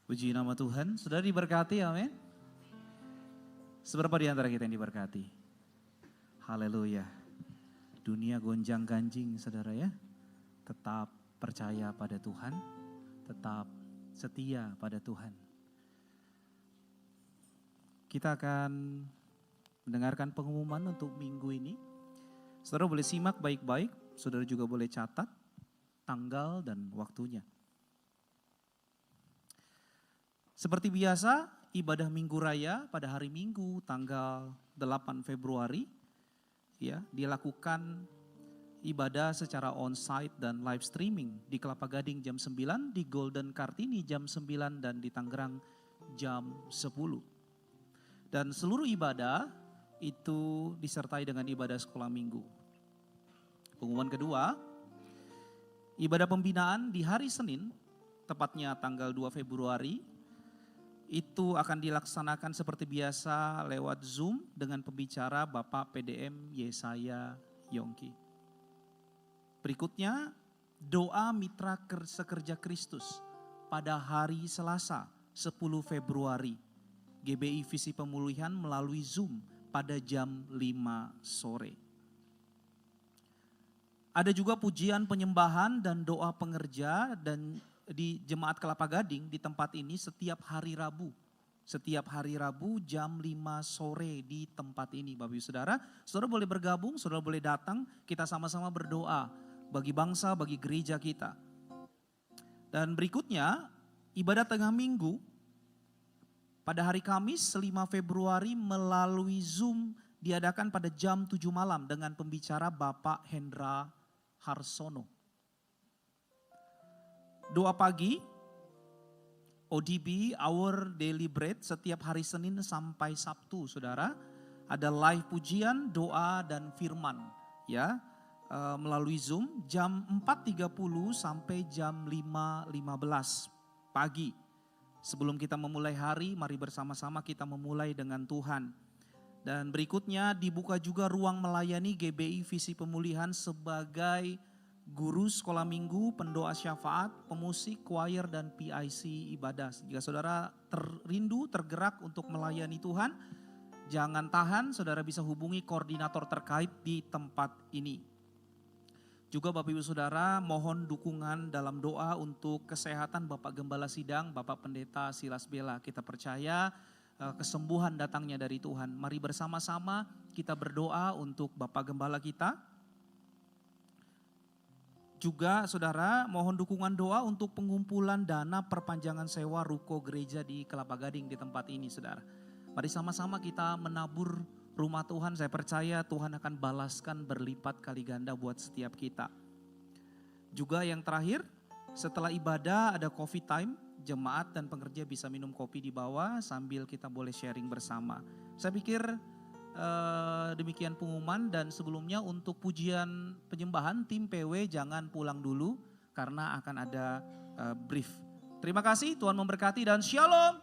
Puji nama Tuhan. Sudah diberkati, amin. Seberapa di antara kita yang diberkati? Haleluya. Dunia gonjang ganjing saudara ya. Tetap percaya pada Tuhan. Tetap setia pada Tuhan. Kita akan mendengarkan pengumuman untuk minggu ini. Saudara boleh simak baik-baik. Saudara juga boleh catat tanggal dan waktunya. Seperti biasa, ibadah Minggu Raya pada hari Minggu tanggal 8 Februari ya, dilakukan ibadah secara on-site dan live streaming di Kelapa Gading jam 9, di Golden Kartini jam 9 dan di Tangerang jam 10. Dan seluruh ibadah itu disertai dengan ibadah sekolah minggu. Pengumuman kedua, ibadah pembinaan di hari Senin, tepatnya tanggal 2 Februari, itu akan dilaksanakan seperti biasa lewat Zoom dengan pembicara Bapak PDM Yesaya Yongki. Berikutnya, doa mitra sekerja Kristus pada hari Selasa 10 Februari. GBI Visi Pemulihan melalui Zoom pada jam 5 sore. Ada juga pujian penyembahan dan doa pengerja dan di Jemaat Kelapa Gading di tempat ini setiap hari Rabu. Setiap hari Rabu jam 5 sore di tempat ini Bapak Ibu Saudara. Saudara boleh bergabung, saudara boleh datang, kita sama-sama berdoa bagi bangsa, bagi gereja kita. Dan berikutnya ibadah tengah minggu pada hari Kamis 5 Februari melalui Zoom diadakan pada jam 7 malam dengan pembicara Bapak Hendra Harsono. Doa pagi, ODB, Our Daily Bread, setiap hari Senin sampai Sabtu, saudara. Ada live pujian, doa, dan firman, ya, melalui Zoom jam 4.30 sampai jam 5.15 pagi. Sebelum kita memulai hari, mari bersama-sama kita memulai dengan Tuhan. Dan berikutnya dibuka juga ruang melayani GBI Visi Pemulihan sebagai guru sekolah minggu, pendoa syafaat, pemusik, choir, dan PIC ibadah. Jika saudara rindu, tergerak untuk melayani Tuhan, jangan tahan, saudara bisa hubungi koordinator terkait di tempat ini. Juga Bapak Ibu Saudara mohon dukungan dalam doa untuk kesehatan Bapak Gembala Sidang, Bapak Pendeta Silas Bela. Kita percaya kesembuhan datangnya dari Tuhan. Mari bersama-sama kita berdoa untuk Bapak Gembala kita. Juga saudara mohon dukungan doa untuk pengumpulan dana perpanjangan sewa ruko gereja di Kelapa Gading di tempat ini saudara. Mari sama-sama kita menabur rumah Tuhan, saya percaya Tuhan akan balaskan berlipat kali ganda buat setiap kita. Juga yang terakhir, setelah ibadah ada coffee time, jemaat dan pengerja bisa minum kopi di bawah sambil kita boleh sharing bersama. Saya pikir demikian pengumuman dan sebelumnya untuk pujian penyembahan tim PW jangan pulang dulu karena akan ada brief. Terima kasih, Tuhan memberkati dan shalom.